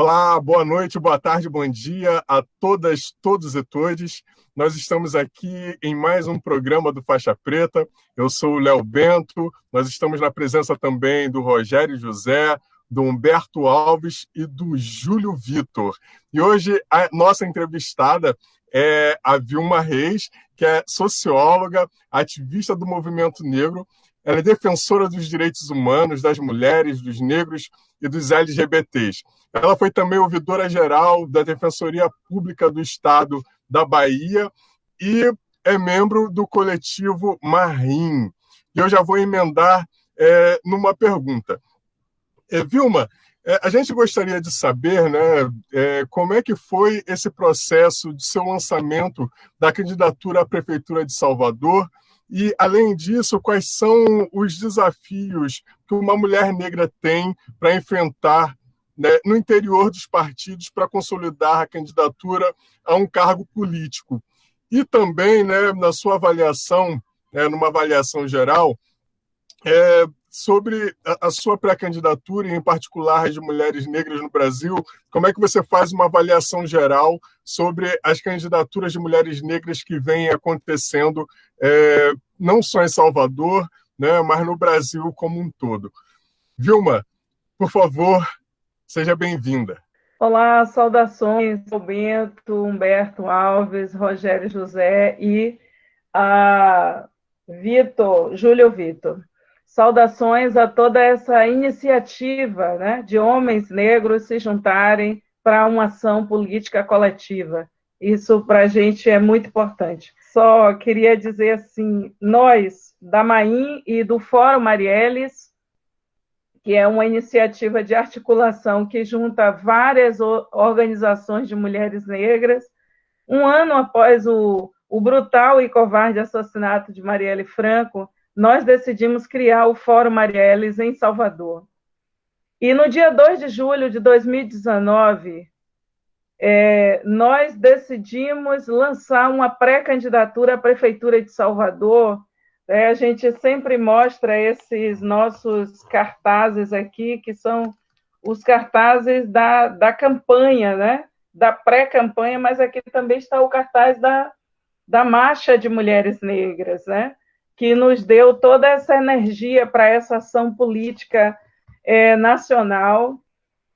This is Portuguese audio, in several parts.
Olá, boa noite, boa tarde, bom dia a todas, todos e todes. Nós estamos aqui em mais um programa do Faixa Preta. Eu sou o Léo Bento. Nós estamos na presença também do Rogério José, do Humberto Alves e do Júlio Vitor. E hoje a nossa entrevistada é a Vilma Reis, que é socióloga, ativista do movimento negro. Ela é defensora dos direitos humanos, das mulheres, dos negros e dos LGBTs. Ela foi também ouvidora-geral da Defensoria Pública do Estado da Bahia e é membro do coletivo Marim. E eu já vou emendar numa pergunta. Vilma, a gente gostaria de saber, né, como é que foi esse processo de seu lançamento da candidatura à Prefeitura de Salvador e, além disso, quais são os desafios que uma mulher negra tem para enfrentar, né, no interior dos partidos para consolidar a candidatura a um cargo político. E também, né, na sua avaliação, numa avaliação geral, sobre a sua pré-candidatura, e em particular as de mulheres negras no Brasil, como é que você faz uma avaliação geral sobre as candidaturas de mulheres negras que vêm acontecendo, não só em Salvador, né, mas no Brasil como um todo? Vilma, por favor, seja bem-vinda. Olá, saudações, sou Bento, Humberto Alves, Rogério José e a Júlio Vitor. Saudações a toda essa iniciativa, né, de homens negros se juntarem para uma ação política coletiva. Isso para a gente é muito importante. Só queria dizer assim, nós, da MAIM e do Fórum Marielles, que é uma iniciativa de articulação que junta várias organizações de mulheres negras. Um ano após o brutal e covarde assassinato de Marielle Franco, nós decidimos criar o Fórum Marielles em Salvador. E no dia 2 de julho de 2019, nós decidimos lançar uma pré-candidatura à Prefeitura de Salvador. A gente sempre mostra esses nossos cartazes aqui, que são os cartazes da campanha, né? Da pré-campanha, mas aqui também está o cartaz da Marcha de Mulheres Negras, né? Que nos deu toda essa energia para essa ação política nacional.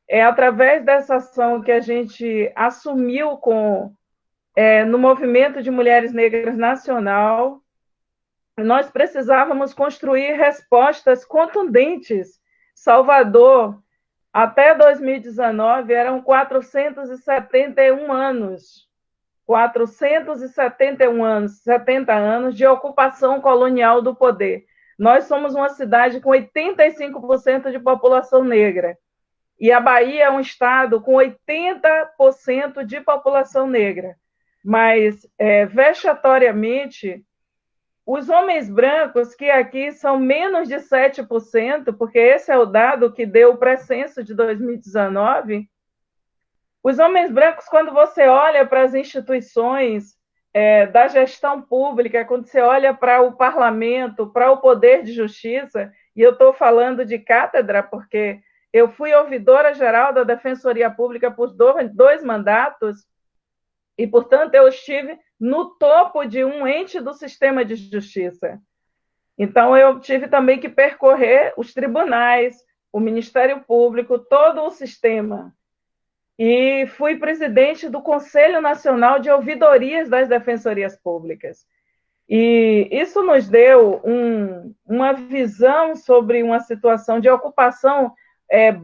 É através dessa ação que a gente assumiu no movimento de mulheres negras nacional, nós precisávamos construir respostas contundentes. Salvador, até 2019, eram 471 anos. 471 anos, 70 anos de ocupação colonial do poder. Nós somos uma cidade com 85% de população negra. E a Bahia é um estado com 80% de população negra. Mas, vexatoriamente, os homens brancos, que aqui são menos de 7%, porque esse é o dado que deu o pré-censo de 2019, os homens brancos, quando você olha para as instituições da gestão pública, quando você olha para o parlamento, para o poder de justiça, e eu estou falando de cátedra, porque eu fui ouvidora-geral da Defensoria Pública por dois mandatos, e, portanto, eu estive no topo de um ente do sistema de justiça. Então, eu tive também que percorrer os tribunais, o Ministério Público, todo o sistema. E fui presidente do Conselho Nacional de Ouvidorias das Defensorias Públicas. E isso nos deu uma visão sobre uma situação de ocupação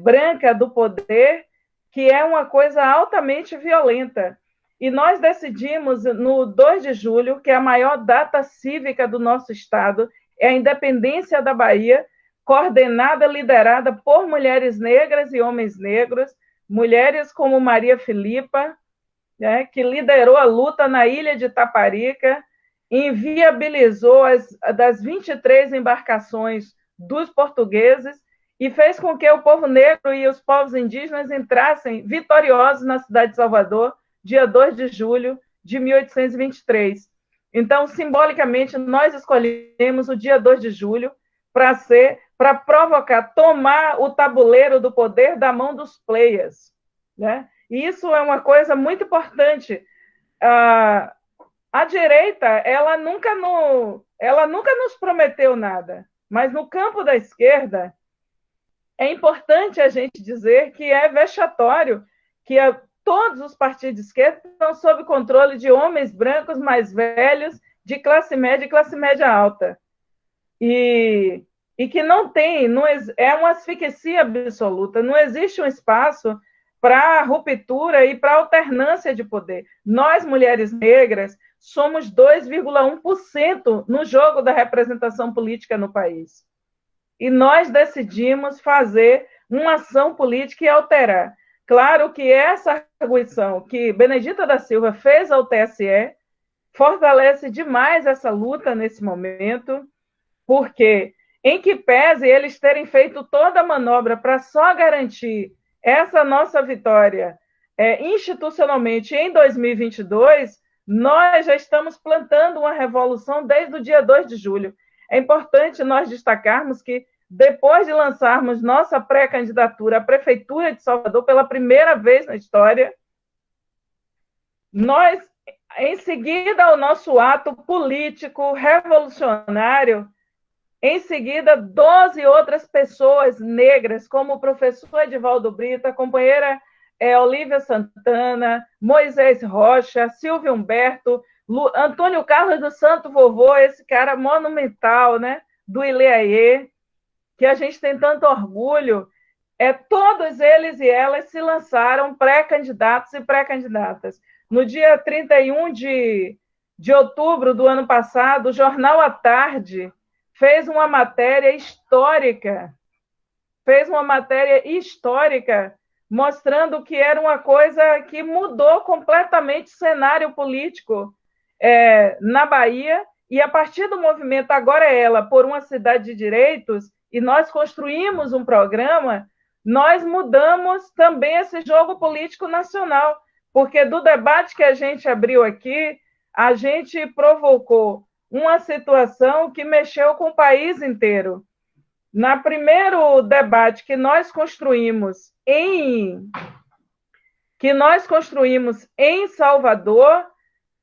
branca do poder, que é uma coisa altamente violenta. E nós decidimos, no 2 de julho, que é a maior data cívica do nosso Estado, é a independência da Bahia, coordenada, liderada por mulheres negras e homens negros, mulheres como Maria Filipa, né, que liderou a luta na ilha de Taparica, inviabilizou das 23 embarcações dos portugueses e fez com que o povo negro e os povos indígenas entrassem vitoriosos na cidade de Salvador, dia 2 de julho de 1823. Então, simbolicamente, nós escolhemos o dia 2 de julho para provocar, tomar o tabuleiro do poder da mão dos players, né? E isso é uma coisa muito importante. A direita, ela nunca nos prometeu nada, mas no campo da esquerda, é importante a gente dizer que é vexatório que todos os partidos de esquerda estão sob controle de homens brancos mais velhos, de classe média e classe média alta. E que não tem, é uma asfixia absoluta, não existe um espaço para ruptura e para alternância de poder. Nós, mulheres negras, somos 2,1% no jogo da representação política no país. E nós decidimos fazer uma ação política e alterar. Claro que essa arguição que Benedita da Silva fez ao TSE fortalece demais essa luta nesse momento, porque, em que pese eles terem feito toda a manobra para só garantir essa nossa vitória institucionalmente em 2022, nós já estamos plantando uma revolução desde o dia 2 de julho. É importante nós destacarmos que, depois de lançarmos nossa pré-candidatura à Prefeitura de Salvador pela primeira vez na história, nós, em seguida ao nosso ato político revolucionário, em seguida, 12 outras pessoas negras, como o professor Edivaldo Brito, a companheira Olívia Santana, Moisés Rocha, Silvio Humberto, Antônio Carlos do Santo Vovô, esse cara monumental, né, do Ileaê, que a gente tem tanto orgulho, todos eles e elas se lançaram pré-candidatos e pré-candidatas. No dia 31 de outubro do ano passado, o Jornal à Tarde fez uma matéria histórica, mostrando que era uma coisa que mudou completamente o cenário político na Bahia, e a partir do movimento Agora é Ela, por uma cidade de direitos, e nós construímos um programa, nós mudamos também esse jogo político nacional, porque do debate que a gente abriu aqui, a gente provocou uma situação que mexeu com o país inteiro. No primeiro debate que nós construímos em Salvador,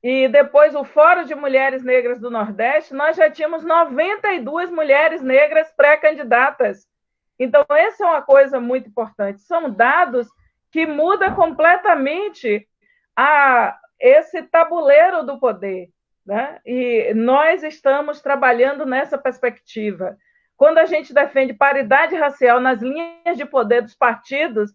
e depois o Fórum de Mulheres Negras do Nordeste, nós já tínhamos 92 mulheres negras pré-candidatas. Então, essa é uma coisa muito importante. São dados que mudam completamente esse tabuleiro do poder, né? E nós estamos trabalhando nessa perspectiva. Quando a gente defende paridade racial nas linhas de poder dos partidos,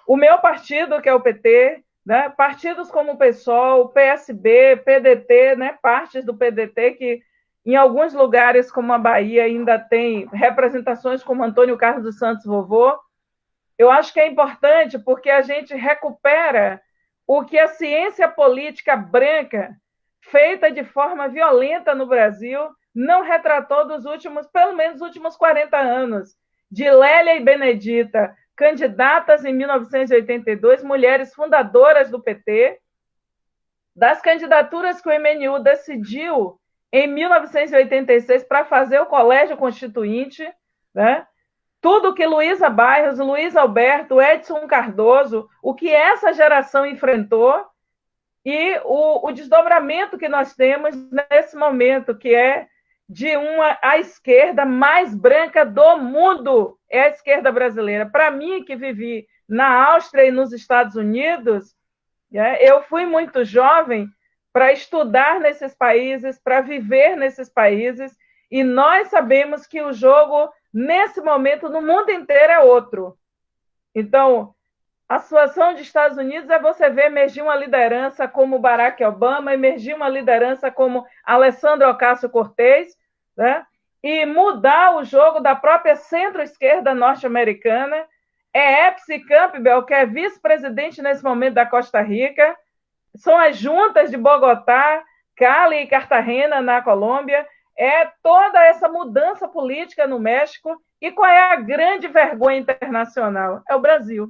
o meu partido, que é o PT, né? Partidos como o PSOL, PSB, PDT, né? Partes do PDT que em alguns lugares, como a Bahia, ainda tem representações como Antônio Carlos dos Santos Vovô. Eu acho que é importante porque a gente recupera o que a ciência política branca, feita de forma violenta no Brasil, não retratou pelo menos dos últimos 40 anos. De Lélia e Benedita, candidatas em 1982, mulheres fundadoras do PT, das candidaturas que o MNU decidiu em 1986 para fazer o Colégio Constituinte, né? Tudo que Luísa Bairros, Luiz Alberto, Edson Cardoso, o que essa geração enfrentou e o desdobramento que nós temos nesse momento, que é de a esquerda mais branca do mundo, é a esquerda brasileira. Para mim, que vivi na Áustria e nos Estados Unidos, eu fui muito jovem para estudar nesses países, para viver nesses países, e nós sabemos que o jogo, nesse momento, no mundo inteiro é outro. Então, a situação dos Estados Unidos é você ver emergir uma liderança como Barack Obama, emergir uma liderança como Alessandro Ocasio-Cortez, né? E mudar o jogo da própria centro-esquerda norte-americana. Epsi Campbell, que é vice-presidente nesse momento da Costa Rica, são as juntas de Bogotá, Cali e Cartagena, na Colômbia, toda essa mudança política no México. E qual é a grande vergonha internacional? É o Brasil,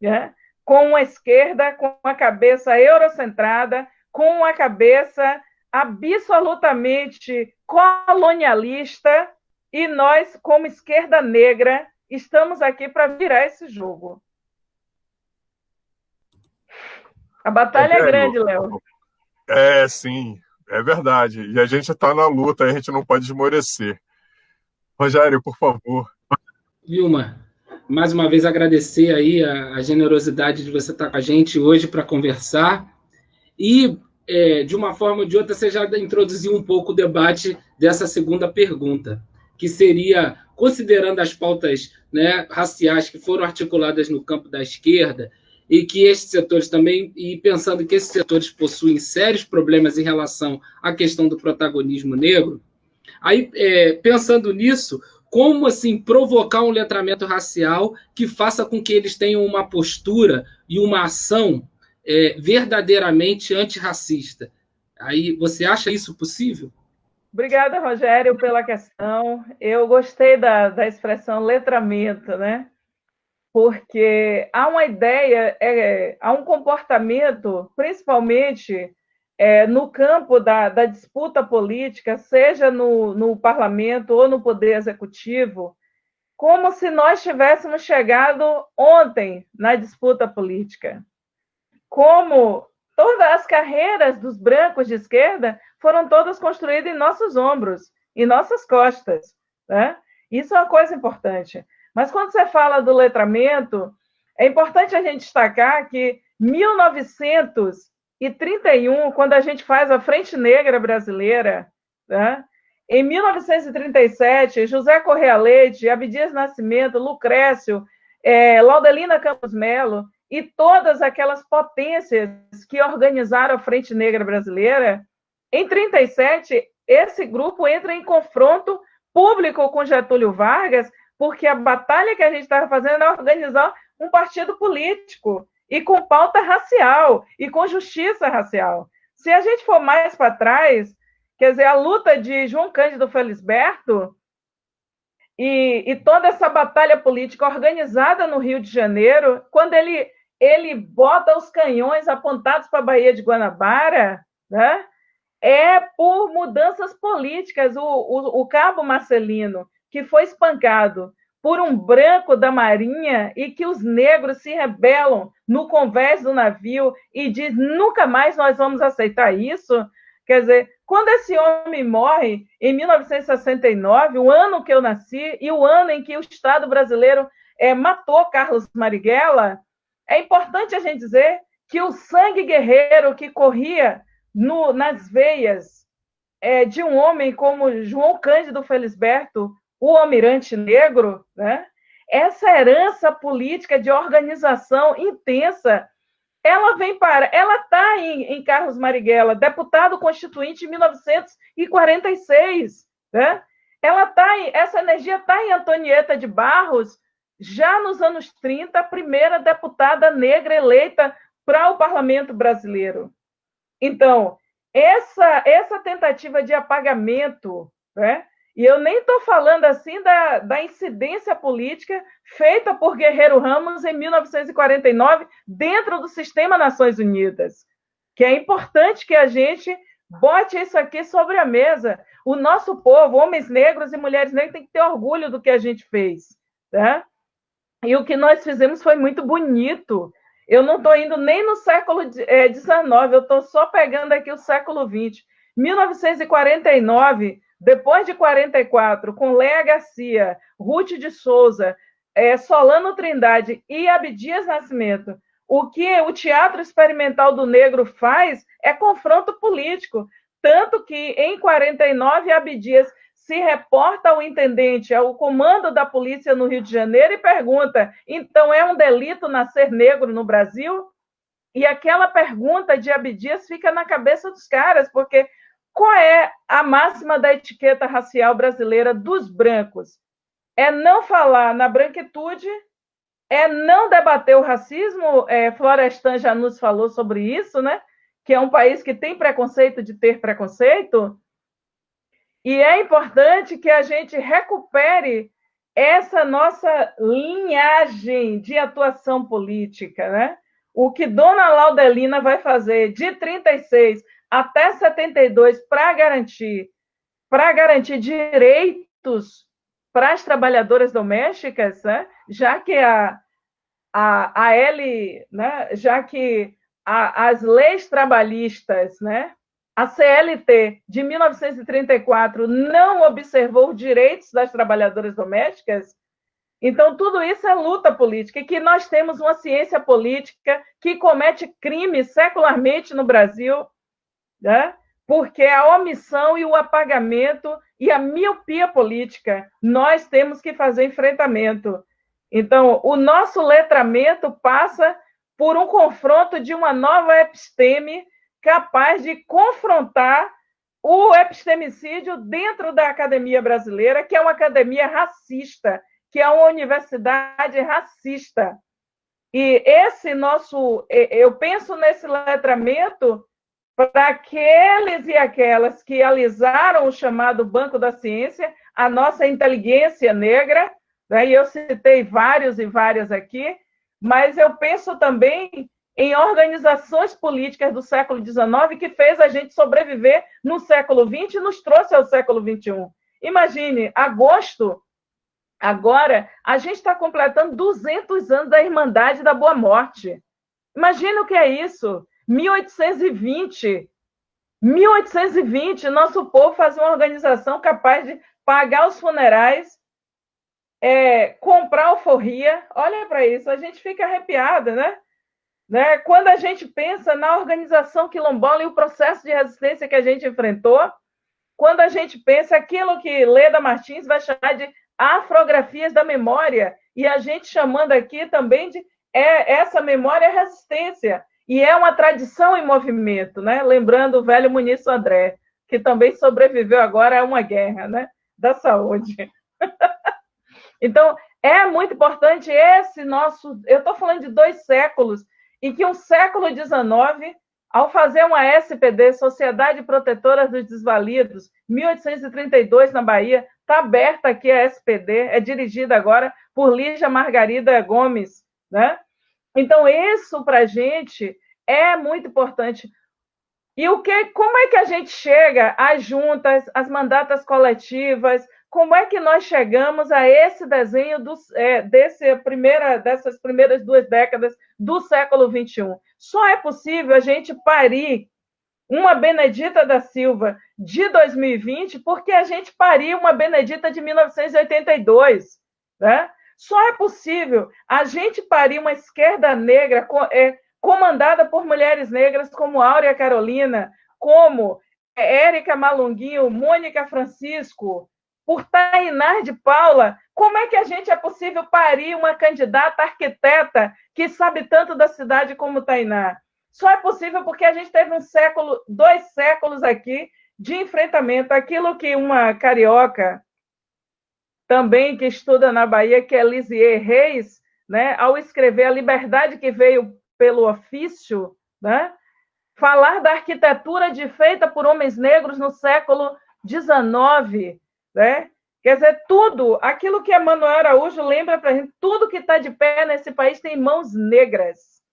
né? Com uma esquerda, com uma cabeça eurocentrada, com uma cabeça absolutamente colonialista, e nós, como esquerda negra, estamos aqui para virar esse jogo. A batalha é Rogério, grande, Léo. sim, é verdade. E a gente está na luta, a gente não pode esmorecer. Rogério, por favor. Vilma, mais uma vez agradecer aí a generosidade de você estar com a gente hoje para conversar e, de uma forma ou de outra, você já introduziu um pouco o debate dessa segunda pergunta, que seria, considerando as pautas, né, raciais que foram articuladas no campo da esquerda e que estes setores também, e pensando que esses setores possuem sérios problemas em relação à questão do protagonismo negro, aí, pensando nisso, como assim provocar um letramento racial que faça com que eles tenham uma postura e uma ação verdadeiramente antirracista? Aí, você acha isso possível? Obrigada, Rogério, pela questão. Eu gostei da expressão letramento, né? Porque há uma ideia, há um comportamento, principalmente no campo da disputa política, seja no parlamento ou no poder executivo, como se nós tivéssemos chegado ontem na disputa política. Como todas as carreiras dos brancos de esquerda foram todas construídas em nossos ombros, em nossas costas. Né? Isso é uma coisa importante. Mas quando você fala do letramento, é importante a gente destacar que 1931, quando a gente faz a Frente Negra Brasileira, né? Em 1937, José Correia Leite, Abdias Nascimento, Lucrécio, Laudelina Campos Melo e todas aquelas potências que organizaram a Frente Negra Brasileira, em 1937, esse grupo entra em confronto público com Getúlio Vargas, porque a batalha que a gente estava fazendo era organizar um partido político e com pauta racial e com justiça racial. Se a gente for mais para trás, quer dizer, a luta de João Cândido Felisberto e toda essa batalha política organizada no Rio de Janeiro, quando ele bota os canhões apontados para a Baía de Guanabara, né? É por mudanças políticas. O cabo Marcelino, que foi espancado por um branco da Marinha e que os negros se rebelam no convés do navio e diz nunca mais nós vamos aceitar isso. Quer dizer, quando esse homem morre, em 1969, o ano que eu nasci e o ano em que o Estado brasileiro matou Carlos Marighella, é importante a gente dizer que o sangue guerreiro que corria nas veias de um homem como João Cândido Felisberto, o almirante negro, né? Essa herança política de organização intensa, ela está em Carlos Marighella, deputado constituinte em 1946, né? Essa energia está em Antonieta de Barros, já nos anos 30, a primeira deputada negra eleita para o parlamento brasileiro. Então, essa tentativa de apagamento, né? E eu nem estou falando assim da incidência política feita por Guerreiro Ramos em 1949 dentro do sistema Nações Unidas, que é importante que a gente bote isso aqui sobre a mesa. O nosso povo, homens negros e mulheres negras, tem que ter orgulho do que a gente fez, né? E o que nós fizemos foi muito bonito. Eu não estou indo nem no século XIX, eu estou só pegando aqui o século XX. 1949, depois de 44, com Léa Garcia, Ruth de Souza, Solano Trindade e Abdias Nascimento, o que o Teatro Experimental do Negro faz é confronto político. Tanto que, em 49, Abdias se reporta ao intendente, ao comando da polícia no Rio de Janeiro e pergunta, então é um delito nascer negro no Brasil? E aquela pergunta de Abdias fica na cabeça dos caras, porque qual é a máxima da etiqueta racial brasileira dos brancos? É não falar na branquitude, é não debater o racismo. Florestan já nos falou sobre isso, né? Que é um país que tem preconceito de ter preconceito. E é importante que a gente recupere essa nossa linhagem de atuação política, né? O que Dona Laudelina vai fazer de 36 até 72 para garantir direitos para as trabalhadoras domésticas, né? Já que a L, né? Já que as leis trabalhistas, né? A CLT de 1934 não observou os direitos das trabalhadoras domésticas. Então, tudo isso é luta política, e que nós temos uma ciência política que comete crimes secularmente no Brasil, né? Porque a omissão e o apagamento e a miopia política, nós temos que fazer enfrentamento. Então, o nosso letramento passa por um confronto de uma nova episteme capaz de confrontar o epistemicídio dentro da academia brasileira, que é uma academia racista, que é uma universidade racista. E esse nosso, eu penso nesse letramento para aqueles e aquelas que alisaram o chamado Banco da Ciência, a nossa inteligência negra, né? E eu citei vários e várias aqui, mas eu penso também em organizações políticas do século XIX que fez a gente sobreviver no século XX e nos trouxe ao século XXI. Imagine, agosto, agora, a gente está completando 200 anos da Irmandade da Boa Morte. Imagina o que é isso. 1820, nosso povo fazia uma organização capaz de pagar os funerais, comprar alforria. Olha para isso, a gente fica arrepiada, né? Quando a gente pensa na organização quilombola e o processo de resistência que a gente enfrentou, quando a gente pensa aquilo que Leda Martins vai chamar de afrografias da memória, e a gente chamando aqui também de essa memória é resistência, e é uma tradição em movimento, né? Lembrando o velho Muniz Sodré, que também sobreviveu agora a uma guerra, né? Da saúde. Então, é muito importante esse nosso... Eu estou falando de 2 séculos, e que o século XIX, ao fazer uma SPD, Sociedade Protetora dos Desvalidos, 1832, na Bahia, está aberta aqui a SPD, é dirigida agora por Lígia Margarida Gomes, né? Então, isso, para a gente, é muito importante. E como é que a gente chega às juntas, às mandatas coletivas? Como é que nós chegamos a esse desenho dessas primeiras 2 décadas do século XXI? Só é possível a gente parir uma Benedita da Silva de 2020 porque a gente pariu uma Benedita de 1982, né? Só é possível a gente parir uma esquerda negra comandada por mulheres negras como Áurea Carolina, como Érica Malunguinho, Mônica Francisco, por Tainá de Paula. Como é que a gente é possível parir uma candidata arquiteta que sabe tanto da cidade como Tainá? Só é possível porque a gente teve 2 séculos aqui de enfrentamento. Aquilo que uma carioca também que estuda na Bahia, que é Lisier Reis, né, ao escrever A Liberdade que Veio pelo Ofício, né, falar da arquitetura feita por homens negros no século XIX, né? Quer dizer, tudo, aquilo que Emanuel Araújo lembra para a gente, tudo que está de pé nesse país tem mãos negras,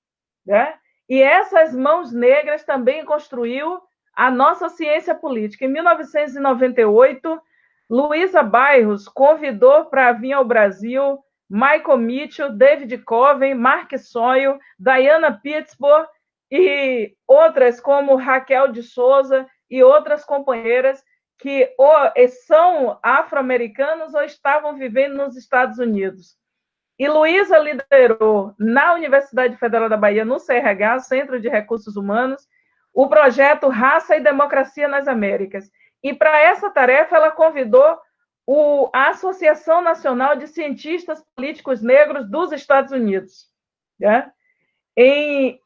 né? E essas mãos negras também construiu a nossa ciência política. Em 1998, Luísa Bairros convidou para vir ao Brasil Michael Mitchell, David Coven, Mark Soyle, Diana Pittsburgh e outras como Raquel de Souza e outras companheiras que ou são afro-americanos ou estavam vivendo nos Estados Unidos. E Luísa liderou na Universidade Federal da Bahia, no CRH, Centro de Recursos Humanos, o projeto Raça e Democracia nas Américas. E para essa tarefa ela convidou a Associação Nacional de Cientistas Políticos Negros dos Estados Unidos. Né? Em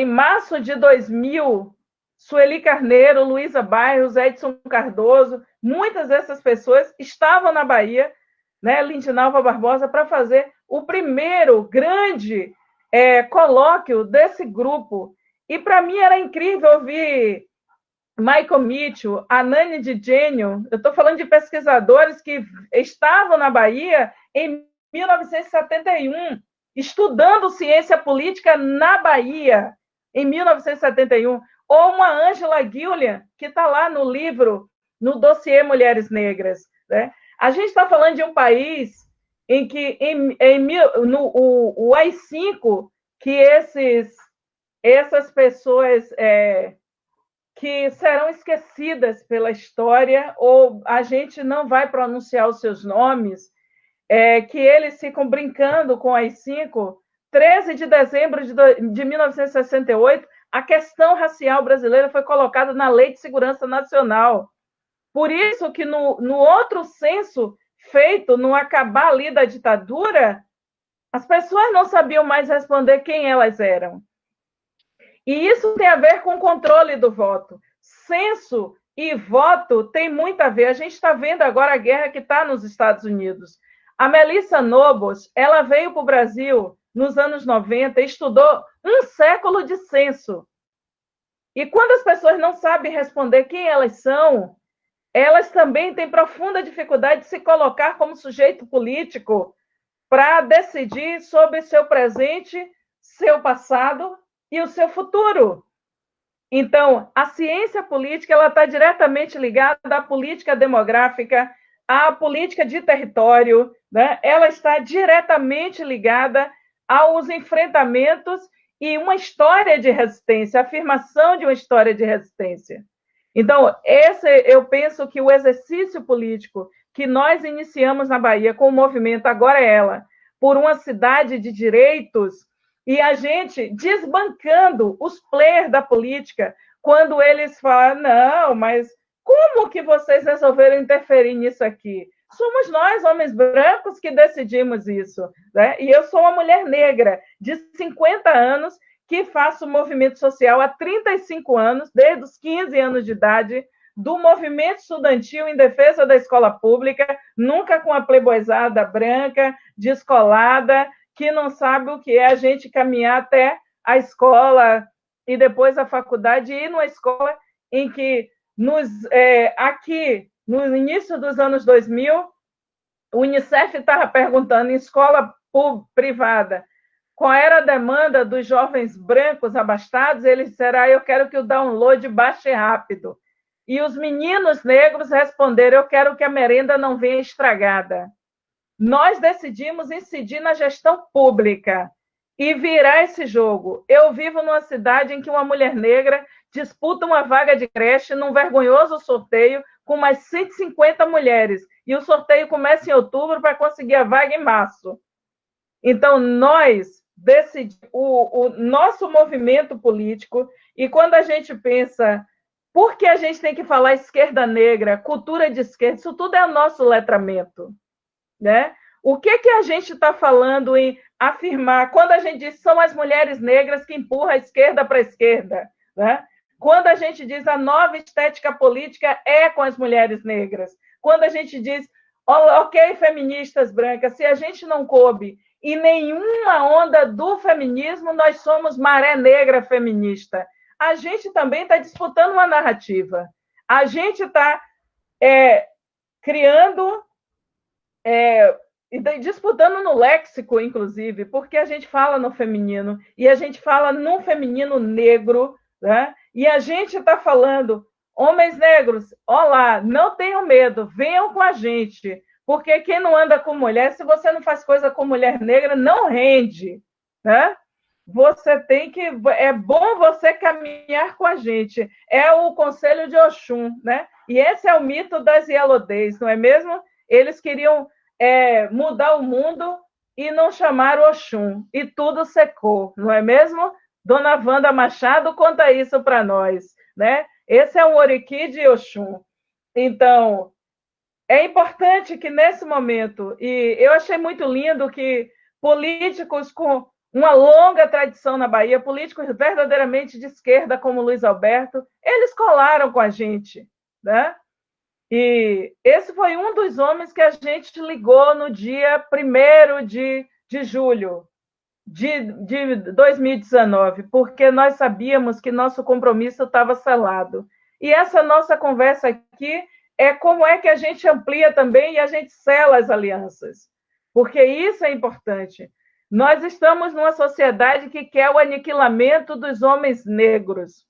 março de 2000, Sueli Carneiro, Luísa Bairros, Edson Cardoso, muitas dessas pessoas estavam na Bahia, né, Lindinalva Barbosa, para fazer o primeiro grande colóquio desse grupo. E para mim era incrível ouvir Michael Mitchell, Anani de Gênio, eu estou falando de pesquisadores que estavam na Bahia em 1971, estudando ciência política na Bahia, em 1971, ou uma Angela Gillian, que está lá no livro, no dossiê Mulheres Negras. Né? A gente está falando de um país em que o AI-5, que essas pessoas que serão esquecidas pela história, ou a gente não vai pronunciar os seus nomes, que eles ficam brincando com as 5. 13 de dezembro de 1968, a questão racial brasileira foi colocada na Lei de Segurança Nacional. Por isso que no outro censo feito, no acabar ali da ditadura, as pessoas não sabiam mais responder quem elas eram. E isso tem a ver com o controle do voto. Censo e voto tem muito a ver. A gente está vendo agora a guerra que está nos Estados Unidos. A Melissa Nobles, ela veio para o Brasil nos anos 90 e estudou 1 século de censo. E quando as pessoas não sabem responder quem elas são, elas também têm profunda dificuldade de se colocar como sujeito político para decidir sobre seu presente, seu passado e o seu futuro. Então, a ciência política ela está diretamente ligada à política demográfica, à política de território, né? Ela está diretamente ligada aos enfrentamentos e uma história de resistência, a afirmação de uma história de resistência. Então, eu penso que o exercício político que nós iniciamos na Bahia com o movimento Agora é Ela, por uma cidade de direitos, e a gente desbancando os players da política, quando eles falam, não, mas como que vocês resolveram interferir nisso aqui? Somos nós, homens brancos, que decidimos isso, né? E eu sou uma mulher negra de 50 anos que faço movimento social há 35 anos, desde os 15 anos de idade, do movimento estudantil em defesa da escola pública, nunca com a playboyzada branca, descolada, que não sabe o que é a gente caminhar até a escola e depois a faculdade, e ir numa escola em que, aqui, no início dos anos 2000, o Unicef estava perguntando em escola privada qual era a demanda dos jovens brancos abastados, eles disseram, eu quero que o download baixe rápido. E os meninos negros responderam, eu quero que a merenda não venha estragada. Nós decidimos incidir na gestão pública e virar esse jogo. Eu vivo numa cidade em que uma mulher negra disputa uma vaga de creche num vergonhoso sorteio com mais 150 mulheres. E o sorteio começa em outubro para conseguir a vaga em março. Então, nós decidimos, o nosso movimento político, e quando a gente pensa, por que a gente tem que falar esquerda negra, cultura de esquerda, isso tudo é o nosso letramento. Né? O que a gente está falando em afirmar, quando a gente diz são as mulheres negras que empurram a esquerda para a esquerda, né? Quando a gente diz a nova estética política é com as mulheres negras, quando a gente diz, ok, feministas brancas, se a gente não coube em nenhuma onda do feminismo, nós somos maré negra feminista. A gente também está disputando uma narrativa. A gente está criando... disputando no léxico, inclusive, porque a gente fala no feminino, e a gente fala num feminino negro, né? E a gente está falando, homens negros, olá, não tenham medo, venham com a gente, porque quem não anda com mulher, se você não faz coisa com mulher negra, não rende, né? Você tem que... É bom você caminhar com a gente. É o conselho de Oxum, né? E esse é o mito das Yellow Days, não é mesmo? Eles queriam mudar o mundo e não chamaram Oxum. E tudo secou, não é mesmo? Dona Wanda Machado conta isso para nós, né? Esse é um Oriqui de Oxum. Então, é importante que nesse momento, e eu achei muito lindo que políticos com uma longa tradição na Bahia, políticos verdadeiramente de esquerda, como Luiz Alberto, eles colaram com a gente, né? E esse foi um dos homens que a gente ligou no dia 1º de julho de 2019, porque nós sabíamos que nosso compromisso estava selado. E essa nossa conversa aqui é como é que a gente amplia também e a gente sela as alianças, porque isso é importante. Nós estamos numa sociedade que quer o aniquilamento dos homens negros,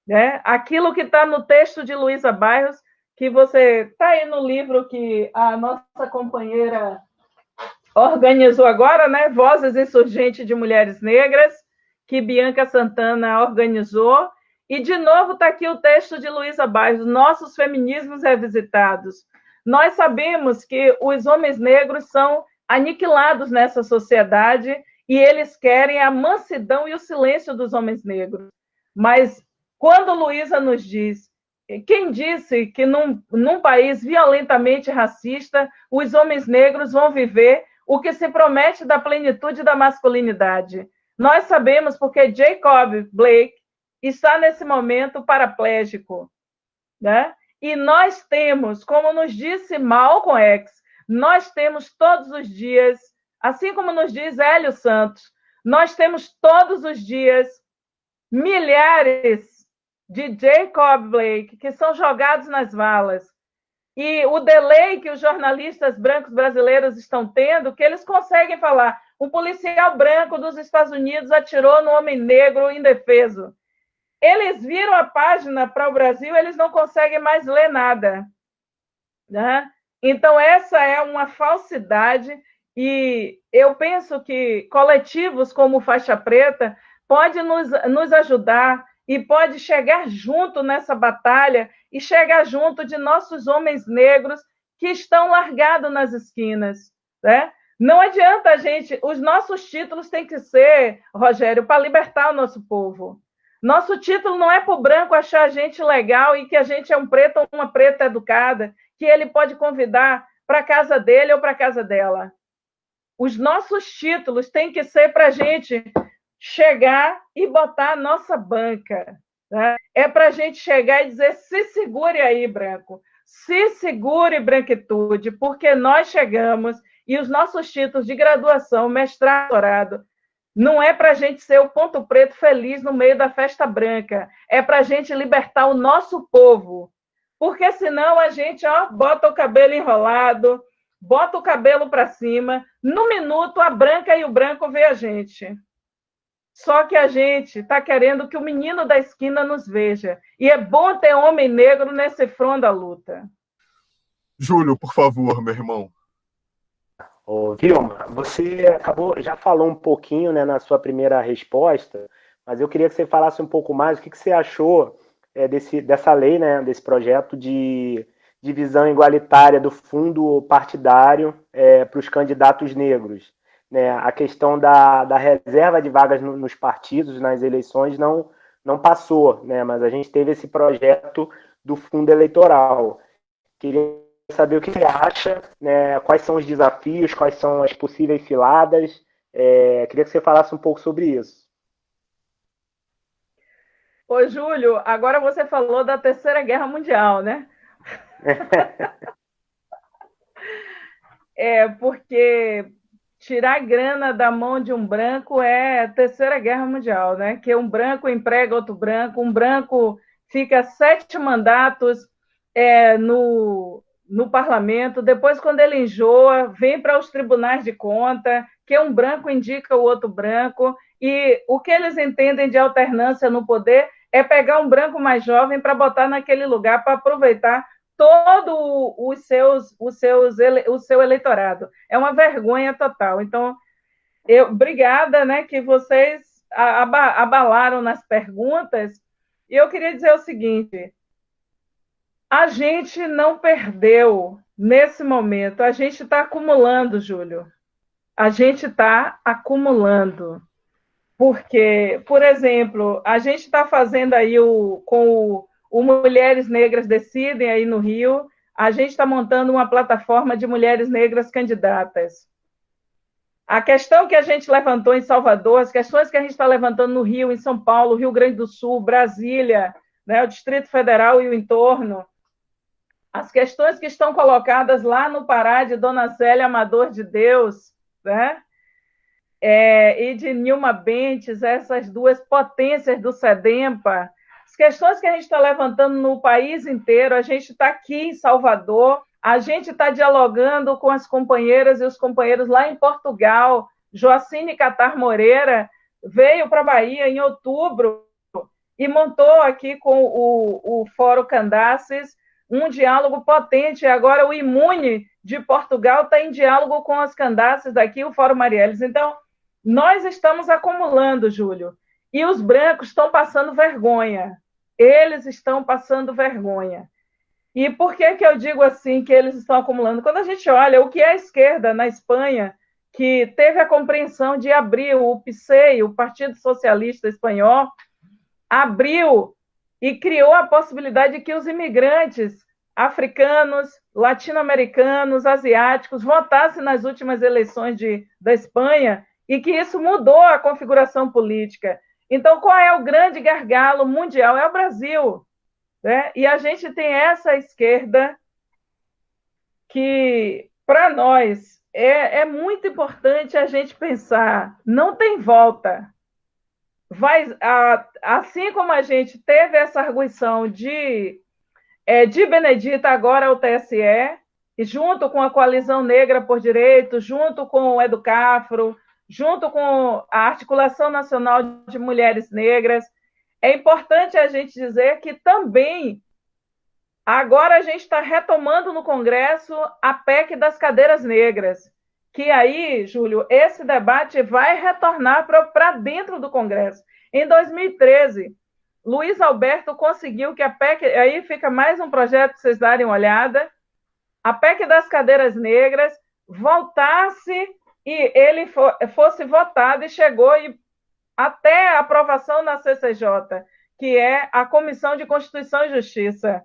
né? Aquilo que está no texto de Luísa Bairros, que você está aí no livro que a nossa companheira organizou agora, né? Vozes Insurgentes de Mulheres Negras, que Bianca Santana organizou. E, de novo, está aqui o texto de Luísa Bairros, Nossos Feminismos Revisitados. Nós sabemos que os homens negros são aniquilados nessa sociedade e eles querem a mansidão e o silêncio dos homens negros. Mas, quando Luísa nos diz, quem disse que num país violentamente racista, os homens negros vão viver o que se promete da plenitude da masculinidade? Nós sabemos porque Jacob Blake está nesse momento paraplégico, né? E nós temos, como nos disse Malcolm X, nós temos todos os dias, assim como nos diz Hélio Santos, nós temos todos os dias milhares de Jacob Blake que são jogados nas valas. E o delay que os jornalistas brancos brasileiros estão tendo, que eles conseguem falar, um policial branco dos Estados Unidos atirou no homem negro indefeso. Eles viram a página para o Brasil, eles não conseguem mais ler nada, né? Então, essa é uma falsidade, e eu penso que coletivos como Faixa Preta podem nos ajudar e pode chegar junto nessa batalha e chegar junto de nossos homens negros que estão largados nas esquinas, né? Não adianta a gente... Os nossos títulos têm que ser, Rogério, para libertar o nosso povo. Nosso título não é para o branco achar a gente legal e que a gente é um preto ou uma preta educada, que ele pode convidar para a casa dele ou para a casa dela. Os nossos títulos têm que ser para a gente chegar e botar a nossa banca, né? É para a gente chegar e dizer, se segure aí, branco, se segure, branquitude, porque nós chegamos e os nossos títulos de graduação, mestrado, doutorado, não é para a gente ser o ponto preto feliz no meio da festa branca, é para a gente libertar o nosso povo, porque senão a gente bota o cabelo enrolado, bota o cabelo para cima, no minuto a branca e o branco vê a gente. Só que a gente está querendo que o menino da esquina nos veja, e é bom ter homem negro nesse front da luta. Júlio, por favor, meu irmão. Ô, Vilma, você já falou um pouquinho, né, na sua primeira resposta, mas eu queria que você falasse um pouco mais o que você achou dessa lei, né, desse projeto de divisão igualitária do fundo partidário para os candidatos negros. Né? A questão da reserva de vagas nos partidos, nas eleições, não passou, né? Mas a gente teve esse projeto do fundo eleitoral. Queria saber o que você acha, né? Quais são os desafios, quais são as possíveis ciladas. Queria que você falasse um pouco sobre isso. Ô, Júlio, agora você falou da Terceira Guerra Mundial, né? Porque tirar grana da mão de um branco é a Terceira Guerra Mundial, né? Que um branco emprega outro branco, um branco fica 7 mandatos no parlamento, depois, quando ele enjoa, vem para os tribunais de conta, que um branco indica o outro branco, e o que eles entendem de alternância no poder é pegar um branco mais jovem para botar naquele lugar para aproveitar todo o seu eleitorado. É uma vergonha total. Então, obrigada, né, que vocês abalaram nas perguntas, e eu queria dizer o seguinte: a gente não perdeu nesse momento, a gente está acumulando, Júlio. A gente está acumulando. Porque, por exemplo, a gente está fazendo aí com o Mulheres Negras Decidem aí no Rio, a gente está montando uma plataforma de mulheres negras candidatas. A questão que a gente levantou em Salvador, as questões que a gente está levantando no Rio, em São Paulo, Rio Grande do Sul, Brasília, né, o Distrito Federal e o entorno, as questões que estão colocadas lá no Pará de Dona Zélia Amador de Deus, né? E de Nilma Bentes, essas duas potências do SEDEMPA, as questões que a gente está levantando no país inteiro, a gente está aqui em Salvador, a gente está dialogando com as companheiras e os companheiros lá em Portugal. Joacine Catar Moreira veio para a Bahia em outubro e montou aqui com o Fórum Candaces um diálogo potente. Agora o Imune de Portugal está em diálogo com as Candaces daqui, o Fórum Marielles. Então, nós estamos acumulando, Júlio. E os brancos estão passando vergonha. Eles estão passando vergonha. E por que eu digo assim que eles estão acumulando? Quando a gente olha o que é a esquerda na Espanha, que teve a compreensão de abrir o PSOE, o Partido Socialista Espanhol, abriu e criou a possibilidade de que os imigrantes africanos, latino-americanos, asiáticos votassem nas últimas eleições da Espanha e que isso mudou a configuração política. Então, qual é o grande gargalo mundial? É o Brasil. Né? E a gente tem essa esquerda que, para nós, é muito importante a gente pensar, não tem volta. Assim como a gente teve essa arguição de Benedita agora ao TSE, e junto com a Coalizão Negra por Direitos, junto com o Educafro, junto com a Articulação Nacional de Mulheres Negras, é importante a gente dizer que também agora a gente está retomando no Congresso a PEC das cadeiras negras, que aí, Júlio, esse debate vai retornar para dentro do Congresso. Em 2013, Luiz Alberto conseguiu que a PEC, aí fica mais um projeto para vocês darem uma olhada, a PEC das cadeiras negras voltasse e ele fosse votado e chegou até a aprovação na CCJ, que é a Comissão de Constituição e Justiça.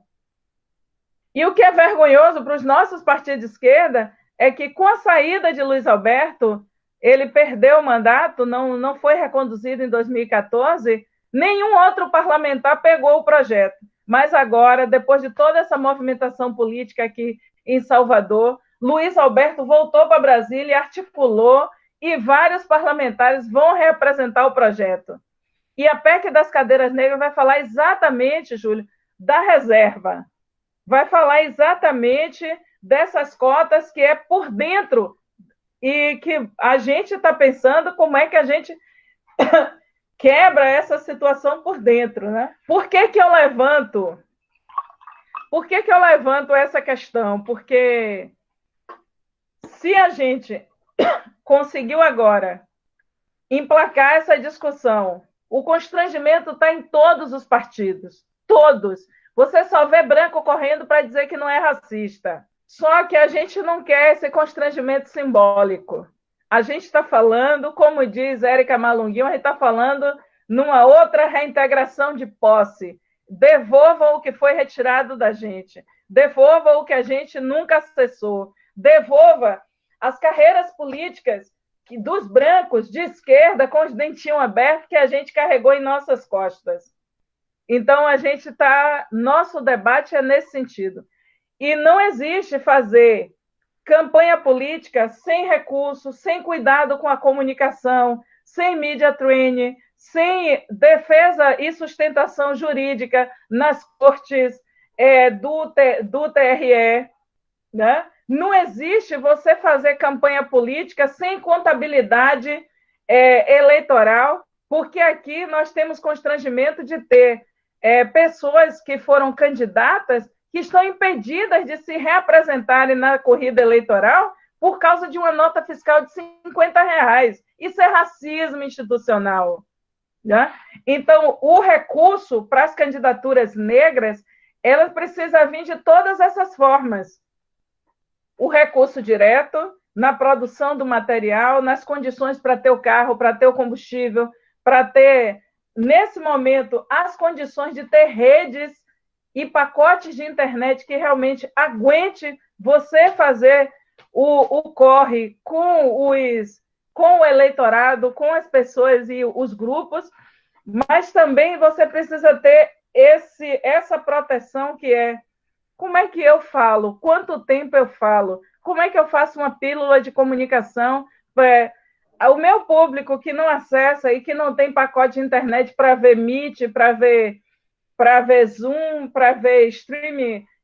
E o que é vergonhoso para os nossos partidos de esquerda é que, com a saída de Luiz Alberto, ele perdeu o mandato, não foi reconduzido em 2014, nenhum outro parlamentar pegou o projeto. Mas agora, depois de toda essa movimentação política aqui em Salvador, Luiz Alberto voltou para Brasília e articulou, e vários parlamentares vão representar o projeto. E a PEC das cadeiras negras vai falar exatamente, Júlio, da reserva. Vai falar exatamente dessas cotas que é por dentro e que a gente está pensando como é que a gente quebra essa situação por dentro, né? Por que eu levanto? Por que eu levanto essa questão? Porque se a gente conseguiu agora emplacar essa discussão, o constrangimento está em todos os partidos, todos. Você só vê branco correndo para dizer que não é racista. Só que a gente não quer esse constrangimento simbólico. A gente está falando, como diz Érica Malunguinho, a gente está falando numa outra reintegração de posse. Devolvam o que foi retirado da gente. Devolva o que a gente nunca acessou. Devolva as carreiras políticas dos brancos de esquerda com os dentinhos abertos que a gente carregou em nossas costas. Então, nosso debate é nesse sentido. E não existe fazer campanha política sem recursos, sem cuidado com a comunicação, sem media training, sem defesa e sustentação jurídica nas cortes do TRE. Né? Não existe você fazer campanha política sem contabilidade eleitoral, porque aqui nós temos constrangimento de ter pessoas que foram candidatas que estão impedidas de se reapresentarem na corrida eleitoral por causa de uma nota fiscal de R$50. Isso é racismo institucional. Né? Então, o recurso para as candidaturas negras, ela precisa vir de todas essas formas. O recurso direto, na produção do material, nas condições para ter o carro, para ter o combustível, para ter, nesse momento, as condições de ter redes e pacotes de internet que realmente aguente você fazer o corre com o eleitorado, com as pessoas e os grupos, mas também você precisa ter essa proteção que é como é que eu falo, quanto tempo eu falo, como é que eu faço uma pílula de comunicação o meu público que não acessa e que não tem pacote de internet para ver Meet, para ver Zoom, para ver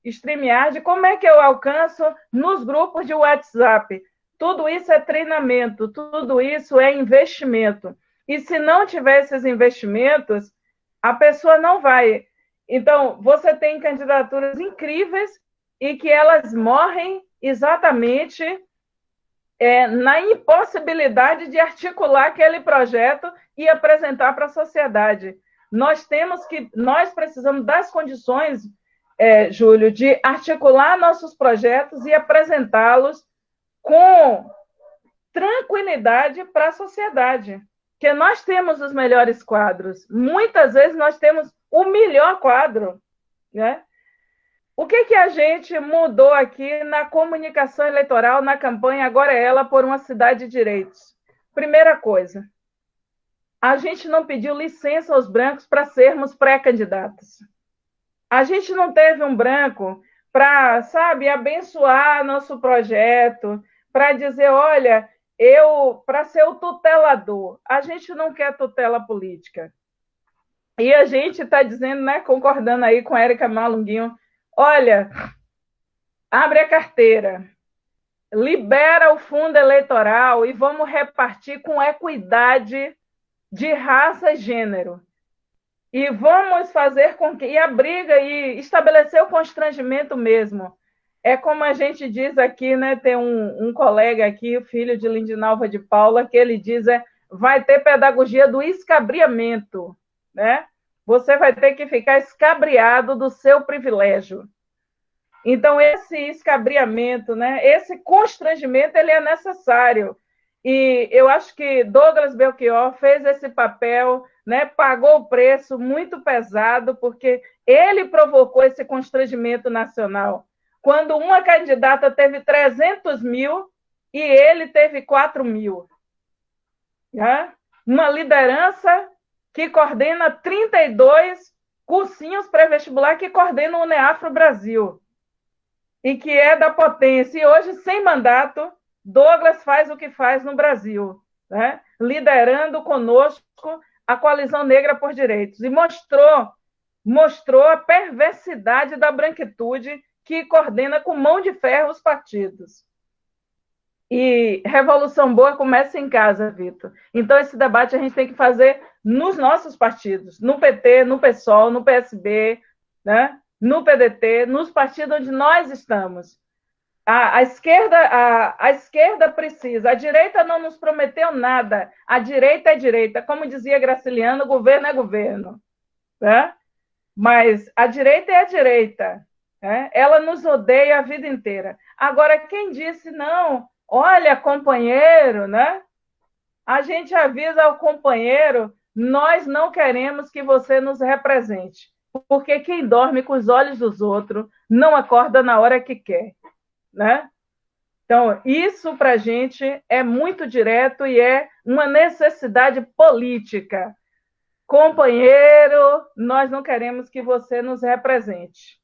StreamYard, como é que eu alcanço nos grupos de WhatsApp? Tudo isso é treinamento, tudo isso é investimento. E se não tiver esses investimentos, a pessoa não vai. Então, você tem candidaturas incríveis e que elas morrem exatamente na impossibilidade de articular aquele projeto e apresentar para a sociedade. Nós precisamos das condições, Júlio, de articular nossos projetos e apresentá-los com tranquilidade para a sociedade. Porque nós temos os melhores quadros. Muitas vezes nós temos o melhor quadro, né? O que a gente mudou aqui na comunicação eleitoral, na campanha Agora é Ela por uma Cidade de Direitos? Primeira coisa, a gente não pediu licença aos brancos para sermos pré-candidatos. A gente não teve um branco para, abençoar nosso projeto, para dizer, olha, para ser o tutelador. A gente não quer tutela política. E a gente está dizendo, né, concordando aí com a Érica Malunguinho, olha, abre a carteira, libera o fundo eleitoral e vamos repartir com equidade de raça e gênero. E vamos fazer com que... E a briga e estabelecer o constrangimento mesmo. É como a gente diz aqui, né? Tem um colega aqui, o filho de Lindinalva de Paula, que ele diz, vai ter pedagogia do escabriamento, né? Você vai ter que ficar escabriado do seu privilégio. Então, esse escabriamento, né? Esse constrangimento, ele é necessário. E eu acho que Douglas Belchior fez esse papel, né? Pagou o preço muito pesado, porque ele provocou esse constrangimento nacional. Quando uma candidata teve 300 mil e ele teve 4 mil. Né? Uma liderança que coordena 32 cursinhos pré-vestibular que coordena o Uneafro Brasil. E que é da potência. E hoje, sem mandato, Douglas faz o que faz no Brasil, né? Liderando conosco a Coalizão Negra por Direitos. E mostrou a perversidade da branquitude que coordena com mão de ferro os partidos. E revolução boa começa em casa, Vitor. Então, esse debate a gente tem que fazer nos nossos partidos, no PT, no PSOL, no PSB, né? No PDT, nos partidos onde nós estamos. A esquerda precisa, a direita não nos prometeu nada, a direita é direita, como dizia Graciliano, governo é governo. Né? Mas a direita é a direita, né? Ela nos odeia a vida inteira. Agora, quem disse não, olha, companheiro, né? A gente avisa ao companheiro, nós não queremos que você nos represente, porque quem dorme com os olhos dos outros não acorda na hora que quer. Né? Então, isso para a gente é muito direto e é uma necessidade política. Companheiro, nós não queremos que você nos represente.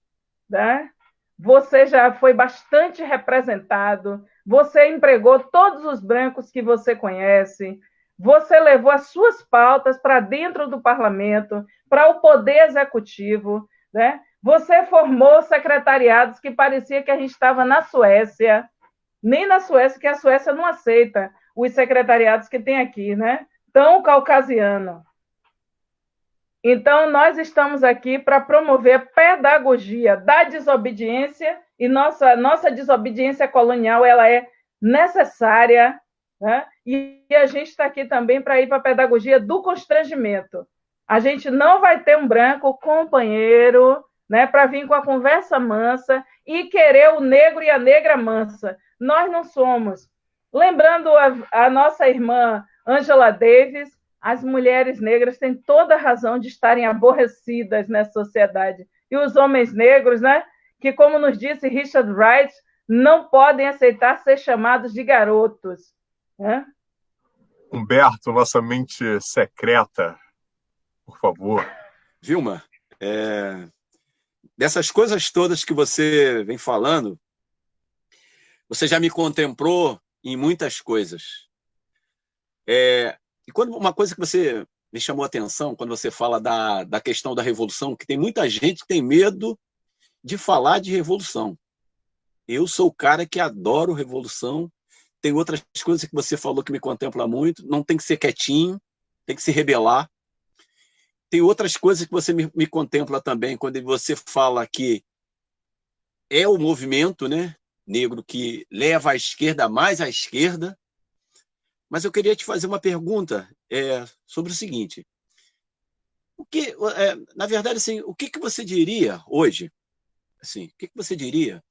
Né? Você já foi bastante representado, você empregou todos os brancos que você conhece, você levou as suas pautas para dentro do parlamento, para o poder executivo, né? Você formou secretariados que parecia que a gente estava na Suécia, nem na Suécia, que a Suécia não aceita os secretariados que tem aqui, né? Tão caucasiano. Então, nós estamos aqui para promover a pedagogia da desobediência e nossa desobediência colonial ela é necessária, né? E a gente está aqui também para ir para a pedagogia do constrangimento. A gente não vai ter um branco companheiro, né, para vir com a conversa mansa e querer o negro e a negra mansa. Nós não somos. Lembrando a nossa irmã Angela Davis, as mulheres negras têm toda a razão de estarem aborrecidas nessa sociedade. E os homens negros, né, que, como nos disse Richard Wright, não podem aceitar ser chamados de garotos. Né? Humberto, nossa mente secreta, por favor. Vilma, dessas coisas todas que você vem falando, você já me contemplou em muitas coisas. E quando uma coisa que você me chamou a atenção, quando você fala da questão da revolução, que tem muita gente que tem medo de falar de revolução. Eu sou o cara que adoro revolução. Tem outras coisas que você falou que me contempla muito. Não tem que ser quietinho, tem que se rebelar. Tem outras coisas que você me contempla também, quando você fala que é o movimento, né? negro que leva à esquerda, mais à esquerda. Mas eu queria te fazer uma pergunta sobre o seguinte. Na verdade, assim, o que você diria hoje, assim, o que você diria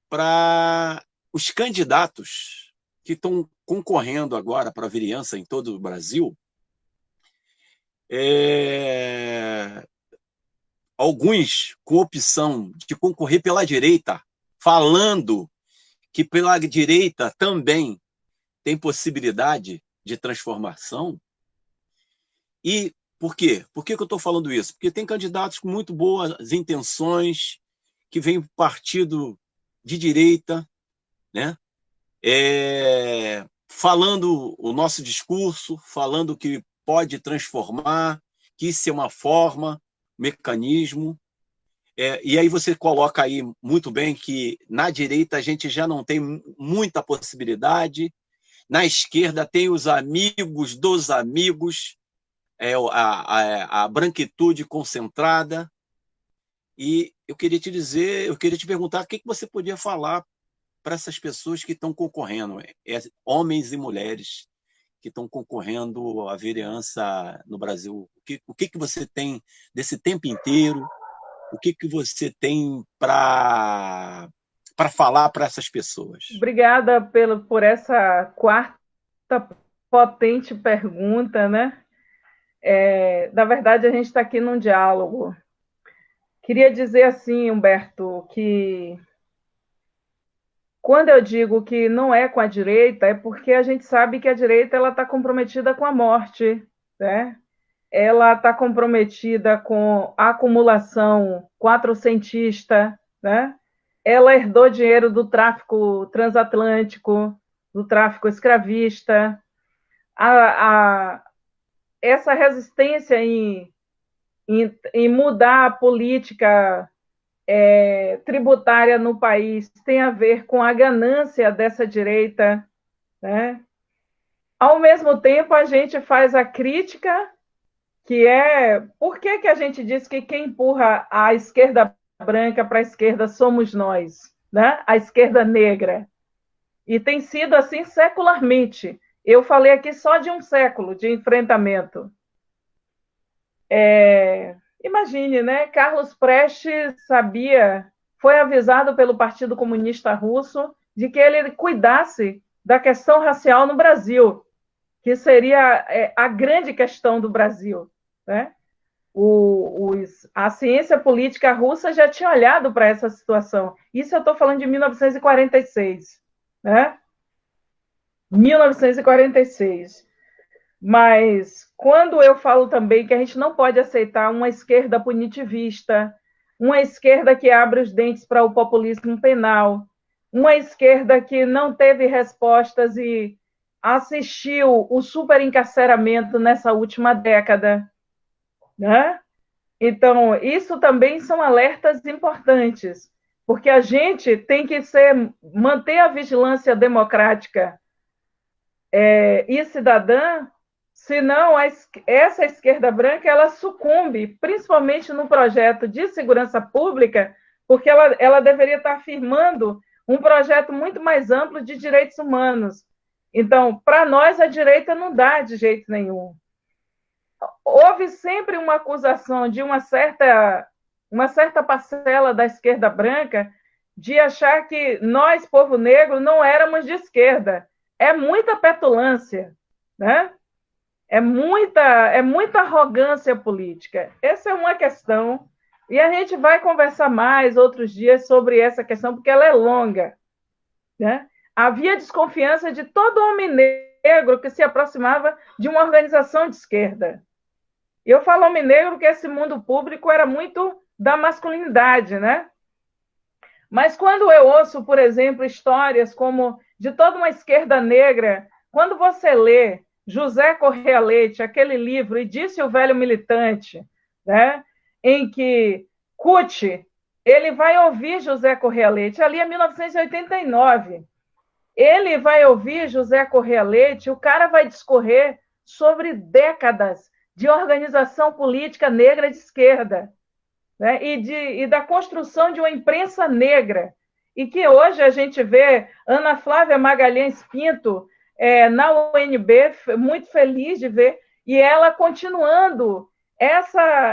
para os candidatos que estão concorrendo agora para a vereança em todo o Brasil? Alguns com opção de concorrer pela direita, falando que pela direita também tem possibilidade de transformação. E por quê? Por que eu estou falando isso? Porque tem candidatos com muito boas intenções, que vêm do partido de direita, né? Falando o nosso discurso, falando que pode transformar, que isso é uma forma, mecanismo. E aí você coloca aí muito bem que na direita a gente já não tem muita possibilidade, na esquerda tem os amigos dos amigos, a branquitude concentrada. E eu queria te perguntar o que você podia falar para essas pessoas que estão concorrendo, homens e mulheres que estão concorrendo à vereança no Brasil. O que você tem desse tempo inteiro? O que você tem para falar para essas pessoas? Obrigada por essa quarta potente pergunta, né? Na verdade, a gente está aqui num diálogo. Queria dizer assim, Humberto, que quando eu digo que não é com a direita, é porque a gente sabe que a direita está comprometida com a morte, né? Ela está comprometida com a acumulação quatrocentista, né? Ela herdou dinheiro do tráfico transatlântico, do tráfico escravista. Essa resistência em mudar a política tributária no país tem a ver com a ganância dessa direita, né? Ao mesmo tempo, a gente faz a crítica, que por que a gente diz que quem empurra a esquerda branca para a esquerda somos nós, né? A esquerda negra. E tem sido assim secularmente. Eu falei aqui só de um século de enfrentamento. Imagine, né? Carlos Prestes foi avisado pelo Partido Comunista Russo de que ele cuidasse da questão racial no Brasil, que seria a grande questão do Brasil, né? A ciência política russa já tinha olhado para essa situação. Isso eu estou falando de 1946, né? 1946. Mas quando eu falo também que a gente não pode aceitar uma esquerda punitivista, uma esquerda que abre os dentes para o populismo penal, uma esquerda que não teve respostas e assistiu o superencarceramento nessa última década, né? Então, isso também são alertas importantes, porque a gente tem que manter a vigilância democrática e cidadã, senão essa esquerda branca ela sucumbe, principalmente no projeto de segurança pública, porque ela deveria estar afirmando um projeto muito mais amplo de direitos humanos. Então, para nós, a direita não dá de jeito nenhum. Houve sempre uma acusação de uma certa parcela da esquerda branca de achar que nós, povo negro, não éramos de esquerda. É muita petulância, né? É muita arrogância política. Essa é uma questão. E a gente vai conversar mais outros dias sobre essa questão, porque ela é longa, né? Havia desconfiança de todo homem negro que se aproximava de uma organização de esquerda. Eu falo homem negro porque esse mundo público era muito da masculinidade, né? Mas quando eu ouço, por exemplo, histórias como de toda uma esquerda negra, quando você lê José Correia Leite, aquele livro, E Disse o Velho Militante, né? Em que Cuti, ele vai ouvir José Correia Leite, ali é 1989. Ele vai ouvir José Correia Leite, o cara vai discorrer sobre décadas de organização política negra de esquerda, né? E da construção de uma imprensa negra. e que hoje a gente vê Ana Flávia Magalhães Pinto na UNB, muito feliz de ver, e ela continuando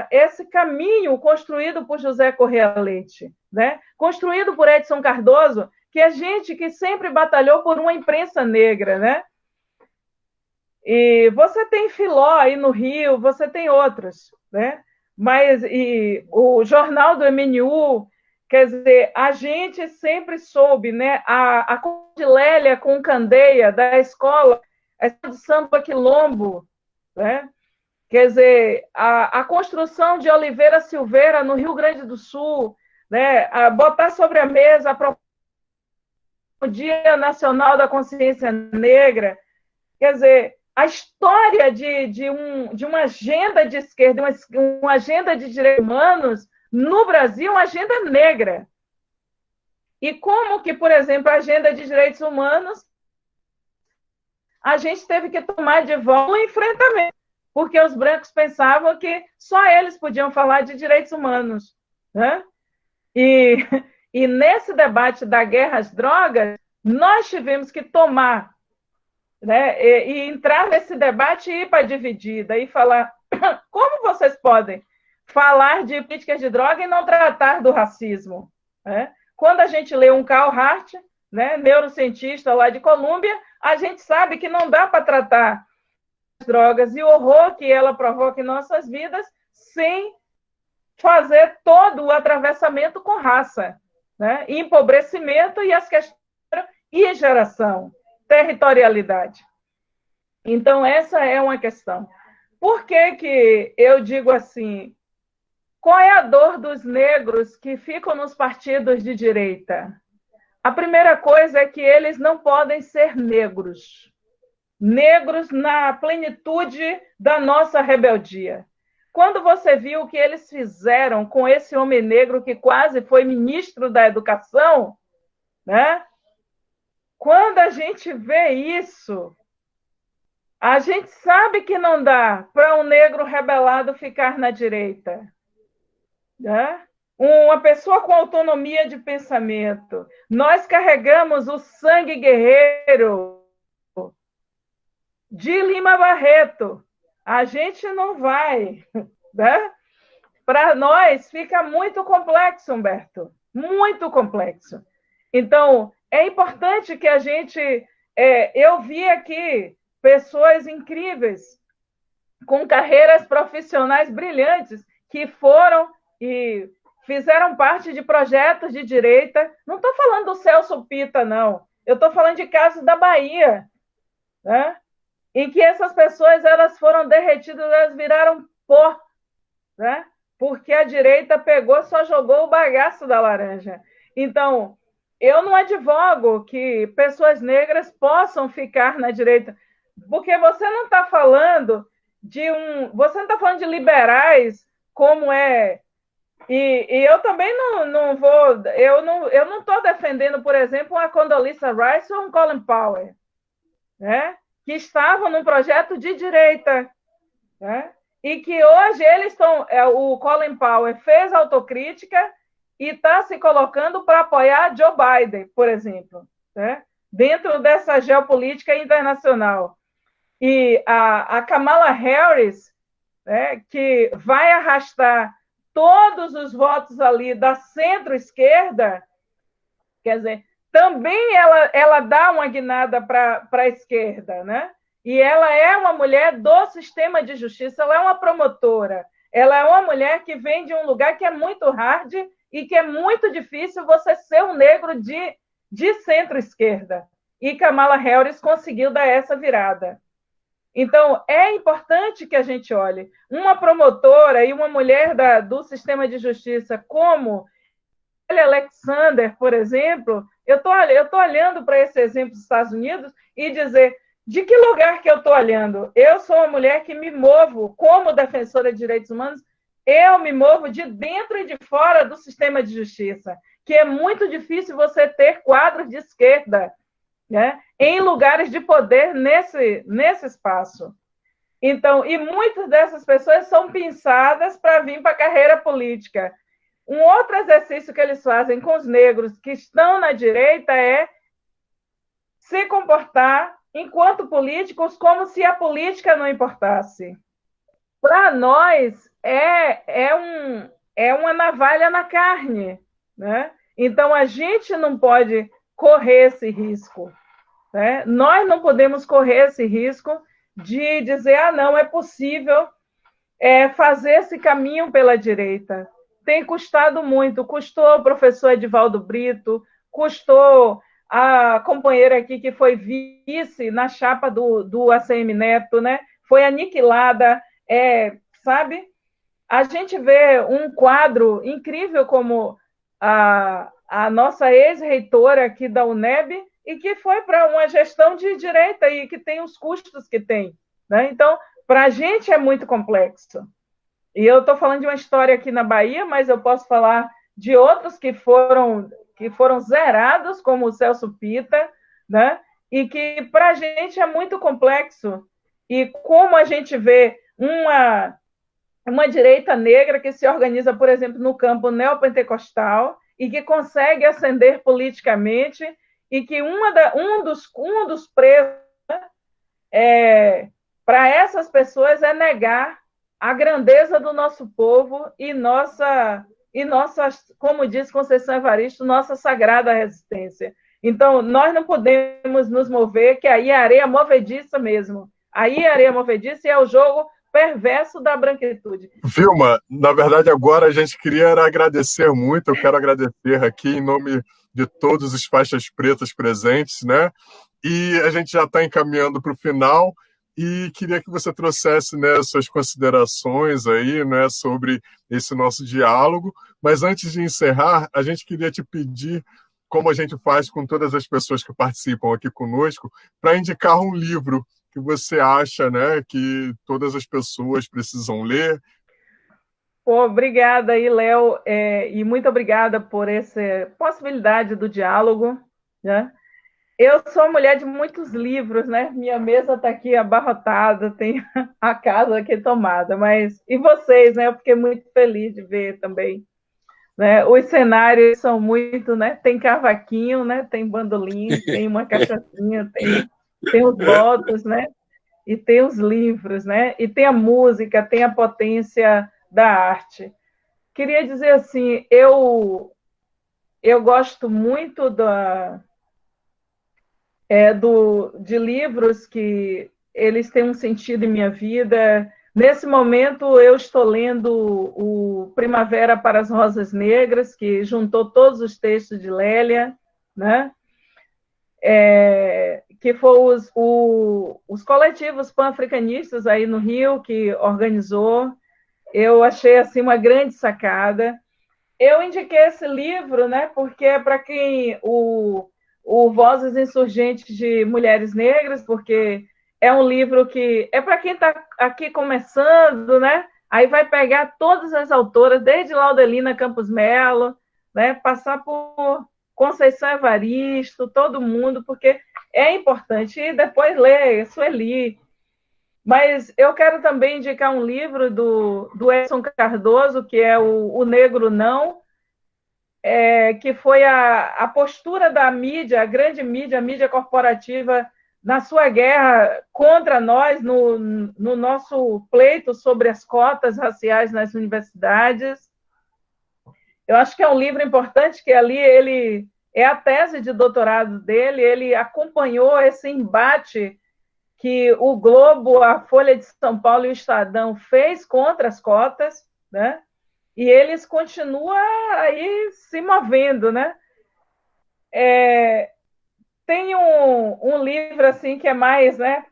esse caminho construído por José Correia Leite, né? Construído por Edson Cardoso, que é gente que sempre batalhou por uma imprensa negra, né? E você tem Filó aí no Rio, você tem outros, né? Mas o jornal do MNU, quer dizer, a gente sempre soube, né? A Lélia com Candeia, da escola de samba Quilombo, né? Quer dizer, a construção de Oliveira Silveira no Rio Grande do Sul, né? Botar sobre a mesa o Dia Nacional da Consciência Negra, quer dizer, a história de uma agenda de esquerda, uma agenda de direitos humanos no Brasil, uma agenda negra. E como que, por exemplo, a agenda de direitos humanos, a gente teve que tomar de volta um enfrentamento, porque os brancos pensavam que só eles podiam falar de direitos humanos, né? E nesse debate da guerra às drogas, nós tivemos que tomar, né, e entrar nesse debate e ir para a dividida e falar como vocês podem falar de políticas de droga e não tratar do racismo, né? Quando a gente lê um Carl Hart, né, neurocientista lá de Colômbia, a gente sabe que não dá para tratar as drogas e o horror que ela provoca em nossas vidas sem fazer todo o atravessamento com raça, né? Empobrecimento e as questões e geração, territorialidade. Então, essa é uma questão. Por que eu digo assim? Qual é a dor dos negros que ficam nos partidos de direita? A primeira coisa é que eles não podem ser negros. Negros na plenitude da nossa rebeldia. Quando você viu o que eles fizeram com esse homem negro que quase foi ministro da Educação, né? Quando a gente vê isso, a gente sabe que não dá para um negro rebelado ficar na direita, né? Uma pessoa com autonomia de pensamento. Nós carregamos o sangue guerreiro de Lima Barreto. A gente não vai, né? Para nós fica muito complexo, Humberto, muito complexo. Então, é importante que a gente... eu vi aqui pessoas incríveis, com carreiras profissionais brilhantes, que foram e fizeram parte de projetos de direita. Não estou falando do Celso Pita, não. Eu estou falando de casos da Bahia, né? Em que essas pessoas elas foram derretidas, elas viraram pó, né? Porque a direita pegou, só jogou o bagaço da laranja. Então, eu não advogo que pessoas negras possam ficar na direita, porque você não está falando você não está falando de liberais, como é. E eu também não vou. Eu não estou defendendo, por exemplo, a Condoleezza Rice ou um Colin Powell, né? Que estavam num projeto de direita, né? E que hoje eles estão... o Colin Powell fez autocrítica e está se colocando para apoiar Joe Biden, por exemplo, né? Dentro dessa geopolítica internacional. E a Kamala Harris, né, que vai arrastar todos os votos ali da centro-esquerda, quer dizer, também ela dá uma guinada para a esquerda, né? E ela é uma mulher do sistema de justiça, ela é uma promotora, ela é uma mulher que vem de um lugar que é muito hard e que é muito difícil você ser um negro de centro-esquerda. E Kamala Harris conseguiu dar essa virada. Então, é importante que a gente olhe. Uma promotora e uma mulher do sistema de justiça, como Alexander, por exemplo, eu estou olhando para esse exemplo dos Estados Unidos e dizer, de que lugar que eu estou olhando? Eu sou uma mulher que me movo como defensora de direitos humanos, eu me movo de dentro e de fora do sistema de justiça, que é muito difícil você ter quadros de esquerda, né, em lugares de poder nesse espaço. Então, e muitas dessas pessoas são pensadas para vir para a carreira política. Um outro exercício que eles fazem com os negros que estão na direita é se comportar, enquanto políticos, como se a política não importasse. Para nós, é uma navalha na carne, né? Então, a gente não pode correr esse risco, né? Nós não podemos correr esse risco de dizer, não, é possível fazer esse caminho pela direita. Tem custado muito, custou o professor Edivaldo Brito, custou a companheira aqui que foi vice na chapa do ACM Neto, né? Foi aniquilada, sabe? A gente vê um quadro incrível como a nossa ex-reitora aqui da UNEB e que foi para uma gestão de direita e que tem os custos que tem, né? Então, para a gente é muito complexo. E eu estou falando de uma história aqui na Bahia, mas eu posso falar de outros que foram zerados, como o Celso Pitta, né? E que para a gente é muito complexo. E como a gente vê uma direita negra que se organiza, por exemplo, no campo neopentecostal e que consegue ascender politicamente e que um dos preços para essas pessoas é negar a grandeza do nosso povo e nossa, como diz Conceição Evaristo, nossa sagrada resistência. Então, nós não podemos nos mover, que aí é areia movediça mesmo. Aí é areia movediça e é o jogo perverso da branquitude. Vilma, na verdade, agora a gente queria agradecer muito, eu quero agradecer aqui em nome de todos os faixas pretas presentes, né? E a gente já está encaminhando para o final e queria que você trouxesse, né, suas considerações aí, né, sobre esse nosso diálogo. Mas antes de encerrar, a gente queria te pedir, como a gente faz com todas as pessoas que participam aqui conosco, para indicar um livro que você acha, né, que todas as pessoas precisam ler. Obrigada aí, Léo, e muito obrigada por essa possibilidade do diálogo, né? Eu sou mulher de muitos livros, né? Minha mesa está aqui abarrotada, tem a casa aqui tomada, mas e vocês, né? Eu fiquei muito feliz de ver também, né? Os cenários são muito, né? Tem cavaquinho, né? Tem bandolim, tem uma cachaçinha, tem os botos, né? E tem os livros, né? E tem a música, tem a potência da arte. Queria dizer assim, eu gosto muito de livros que eles têm um sentido em minha vida. Nesse momento, eu estou lendo o Primavera para as Rosas Negras, que juntou todos os textos de Lélia, né? Que foram os coletivos pan-africanistas aí no Rio que organizou. Eu achei assim uma grande sacada. Eu indiquei esse livro, né, porque é para quem o Vozes Insurgentes de Mulheres Negras, porque é um livro que é para quem está aqui começando, né? Aí vai pegar todas as autoras, desde Laudelina Campos Melo, né, passar por Conceição Evaristo, todo mundo, porque é importante. E depois ler Sueli. Mas eu quero também indicar um livro do Edson Cardoso, que é o Negro Não, que foi a postura da mídia, a grande mídia, a mídia corporativa, na sua guerra contra nós, no nosso pleito sobre as cotas raciais nas universidades. Eu acho que é um livro importante, que ali ele é a tese de doutorado dele, ele acompanhou esse embate que o Globo, a Folha de São Paulo e o Estadão fez contra as cotas, né? E eles continuam aí se movendo, né? Tem um livro assim que é mais, né?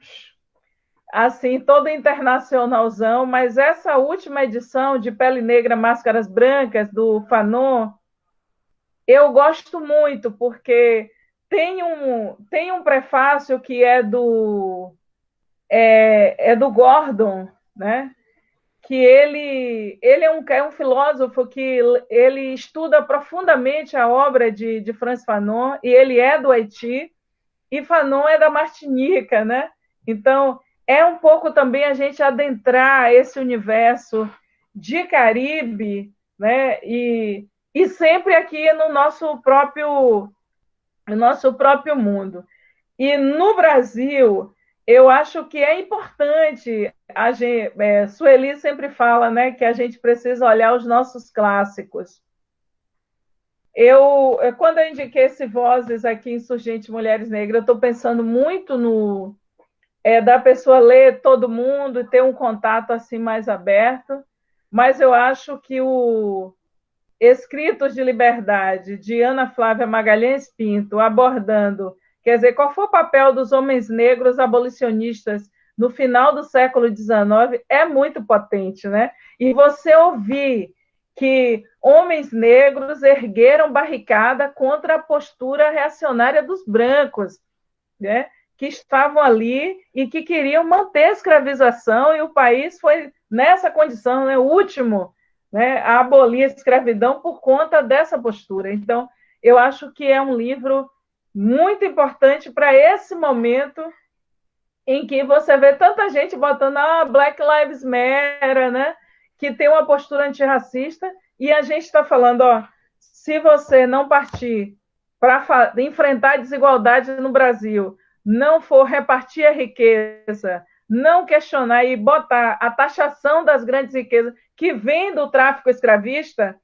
Assim, todo internacionalzão, mas essa última edição de Pele Negra, Máscaras Brancas, do Fanon, eu gosto muito, porque tem um prefácio que é do Gordon, né? Que ele é um filósofo que ele estuda profundamente a obra de Frantz Fanon, e ele é do Haiti, e Fanon é da Martinica, né? Então, é um pouco também a gente adentrar esse universo de Caribe, né? E sempre aqui no nosso próprio mundo. E no Brasil, eu acho que é importante, Sueli sempre fala, né, que a gente precisa olhar os nossos clássicos. Quando eu indiquei esse Vozes aqui, Insurgente Mulheres Negras, eu estou pensando muito da pessoa ler todo mundo e ter um contato assim mais aberto, mas eu acho que o Escritos de Liberdade, de Ana Flávia Magalhães Pinto, abordando, quer dizer, qual foi o papel dos homens negros abolicionistas no final do século XIX, é muito potente, né? E você ouvir que homens negros ergueram barricada contra a postura reacionária dos brancos, né? Que estavam ali e que queriam manter a escravização, e o país foi nessa condição, né, o último, né, a abolir a escravidão por conta dessa postura. Então, eu acho que é um livro muito importante para esse momento em que você vê tanta gente botando Black Lives Matter, né, que tem uma postura antirracista, e a gente está falando, se você não partir para enfrentar a desigualdade no Brasil, não for repartir a riqueza, não questionar e botar a taxação das grandes riquezas que vem do tráfico escravista,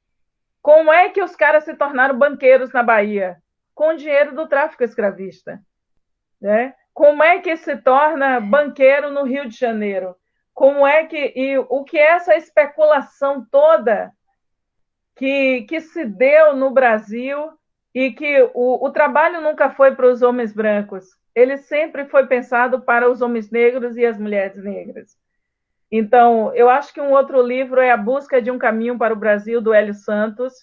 como é que os caras se tornaram banqueiros na Bahia? Com o dinheiro do tráfico escravista. Né? Como é que se torna banqueiro no Rio de Janeiro? Como é que... E o que é essa especulação toda que se deu no Brasil, e que o trabalho nunca foi para os homens brancos, ele sempre foi pensado para os homens negros e as mulheres negras. Então, eu acho que um outro livro é A Busca de um Caminho para o Brasil, do Hélio Santos.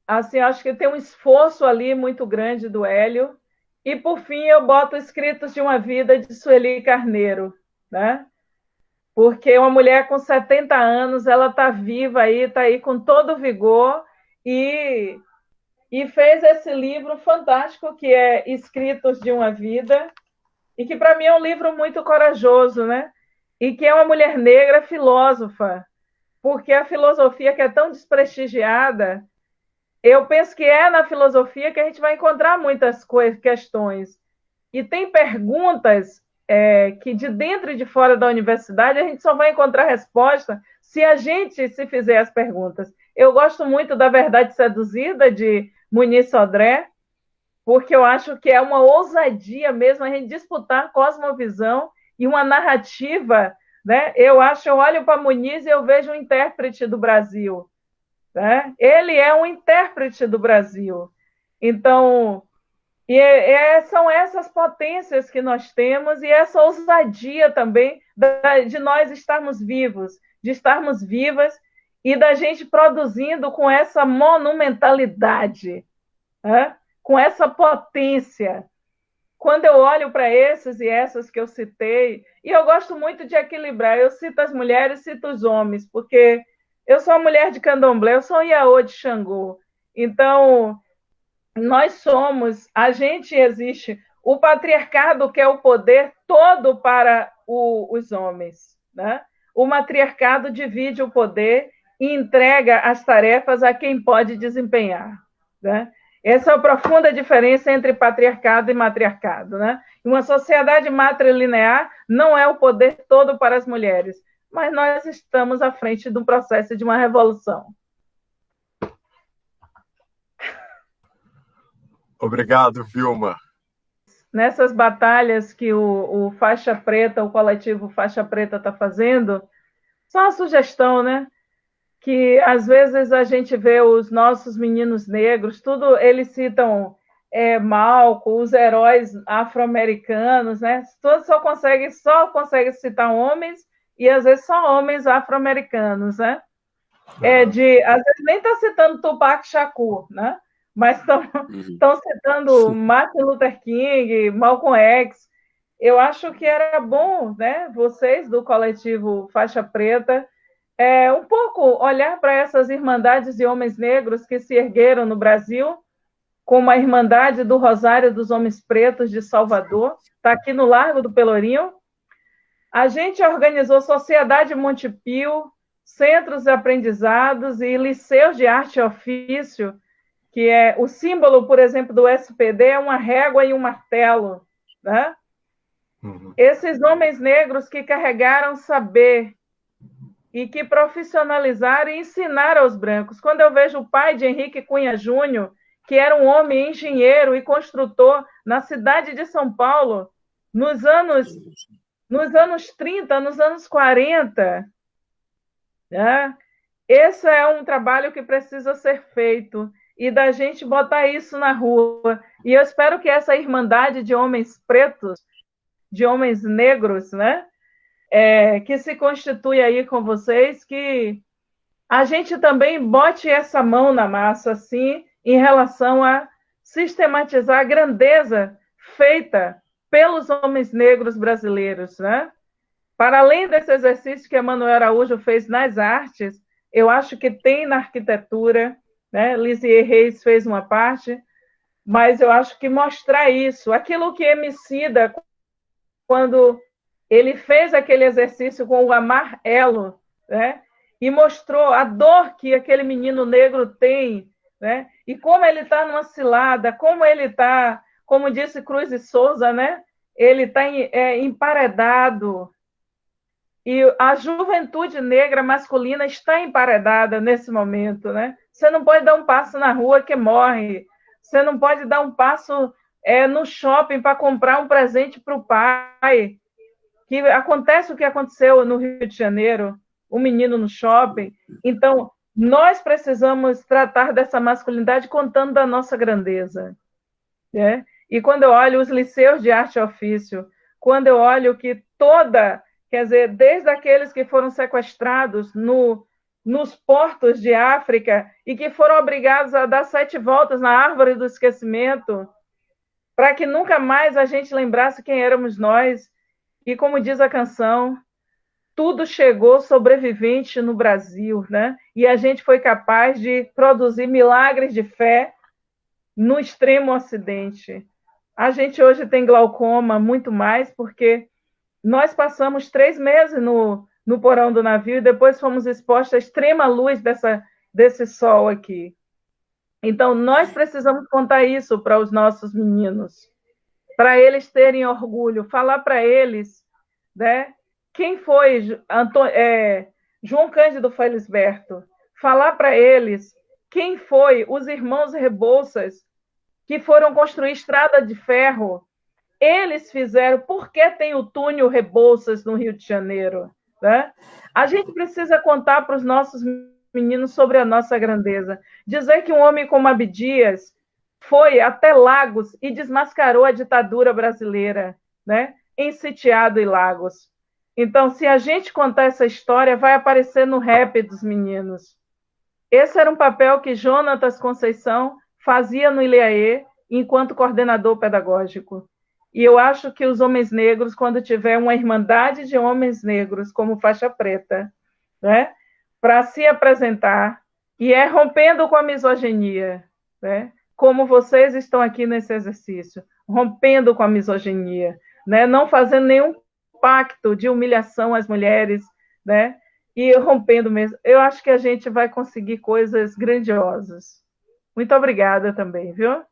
Assim, acho que tem um esforço ali muito grande do Hélio. E, por fim, eu boto Escritos de uma Vida, de Sueli Carneiro, né? Porque uma mulher com 70 anos, ela está viva aí, está aí com todo o vigor, e fez esse livro fantástico, que é Escritos de uma Vida, e que, para mim, é um livro muito corajoso, né? E que é uma mulher negra filósofa, porque a filosofia, que é tão desprestigiada, eu penso que é na filosofia que a gente vai encontrar muitas questões. E tem perguntas que de dentro e de fora da universidade a gente só vai encontrar resposta se a gente se fizer as perguntas. Eu gosto muito da Verdade Seduzida, de Muniz Sodré, porque eu acho que é uma ousadia mesmo a gente disputar cosmovisão e uma narrativa, né? Eu olho para Muniz e eu vejo um intérprete do Brasil, né? Ele é um intérprete do Brasil. Então, são essas potências que nós temos, e essa ousadia também de nós estarmos vivos, de estarmos vivas, e da gente produzindo com essa monumentalidade, né? Com essa potência. Quando eu olho para esses e essas que eu citei, e eu gosto muito de equilibrar, eu cito as mulheres, cito os homens, porque eu sou uma mulher de candomblé, eu sou um Iaô de Xangô. Então, existe o patriarcado, que é o poder todo para os homens, né? O matriarcado divide o poder e entrega as tarefas a quem pode desempenhar, né? Essa é a profunda diferença entre patriarcado e matriarcado, né? Uma sociedade matrilinear não é o poder todo para as mulheres, mas nós estamos à frente de um processo de uma revolução. Obrigado, Vilma. Nessas batalhas que o Faixa Preta, o coletivo Faixa Preta está fazendo, só uma sugestão, né? Que às vezes a gente vê os nossos meninos negros, eles citam Malcolm, os heróis afro-americanos, né? Todos só conseguem citar homens, e às vezes só homens afro-americanos, né? Às vezes nem está citando Tupac Shakur, né? Mas estão citando Martin Luther King, Malcolm X. Eu acho que era bom, né, vocês do coletivo Faixa Preta, um pouco olhar para essas irmandades de homens negros que se ergueram no Brasil, como a Irmandade do Rosário dos Homens Pretos de Salvador, está aqui no Largo do Pelourinho, A gente organizou Sociedade Montepio, centros de aprendizados e liceus de arte e ofício, que é o símbolo, por exemplo, do SPD, é uma régua e um martelo, né? Esses homens negros que carregaram saber e que profissionalizaram e ensinaram aos brancos. Quando eu vejo o pai de Henrique Cunha Júnior, que era um homem engenheiro e construtor na cidade de São Paulo, nos anos 30, nos anos 40, né? Esse é um trabalho que precisa ser feito e da gente botar isso na rua. E eu espero que essa irmandade de homens pretos, de homens negros, né? Que se constitui aí com vocês, que a gente também bote essa mão na massa, assim, em relação a sistematizar a grandeza feita pelos homens negros brasileiros, né? Para além desse exercício que Emanuel Araújo fez nas artes, eu acho que tem na arquitetura, né? Lisier Reis fez uma parte, mas eu acho que mostrar isso, aquilo que Emicida, quando ele fez aquele exercício com o amarelo, né? E mostrou a dor que aquele menino negro tem, né? E como ele está numa cilada, como ele está, como disse Cruz e Souza, né? Ele está emparedado. E a juventude negra masculina está emparedada nesse momento, né? Você não pode dar um passo na rua que morre. Você não pode dar um passo no shopping para comprar um presente para o pai. Que acontece o que aconteceu no Rio de Janeiro, um menino no shopping. Então, nós precisamos tratar dessa masculinidade contando da nossa grandeza. Né? E quando eu olho os liceus de arte e ofício, quando eu olho que quer dizer, desde aqueles que foram sequestrados nos portos de África e que foram obrigados a dar 7 voltas na árvore do esquecimento, para que nunca mais a gente lembrasse quem éramos nós. E como diz a canção, tudo chegou sobrevivente no Brasil, né? E a gente foi capaz de produzir milagres de fé no extremo ocidente. A gente hoje tem glaucoma muito mais porque nós passamos 3 meses no porão do navio e depois fomos expostos à extrema luz desse sol aqui. Então, nós precisamos contar isso para os nossos meninos, para eles terem orgulho, falar para eles, né, quem foi João Cândido Felisberto, falar para eles quem foi os irmãos Rebouças, que foram construir estrada de ferro. Eles fizeram, por que tem o túnel Rebouças no Rio de Janeiro? Né? A gente precisa contar para os nossos meninos sobre a nossa grandeza. Dizer que um homem como Abdias foi até Lagos e desmascarou a ditadura brasileira, né? Em Sitiado e Lagos. Então, se a gente contar essa história, vai aparecer no rap dos meninos. Esse era um papel que Jonatas Conceição fazia no Ilhaê, enquanto coordenador pedagógico. E eu acho que os homens negros, quando tiver uma irmandade de homens negros como faixa preta, né, para se apresentar, e rompendo com a misoginia, né, como vocês estão aqui nesse exercício, rompendo com a misoginia, né, não fazendo nenhum pacto de humilhação às mulheres, né, e rompendo mesmo. Eu acho que a gente vai conseguir coisas grandiosas. Muito obrigada também, viu?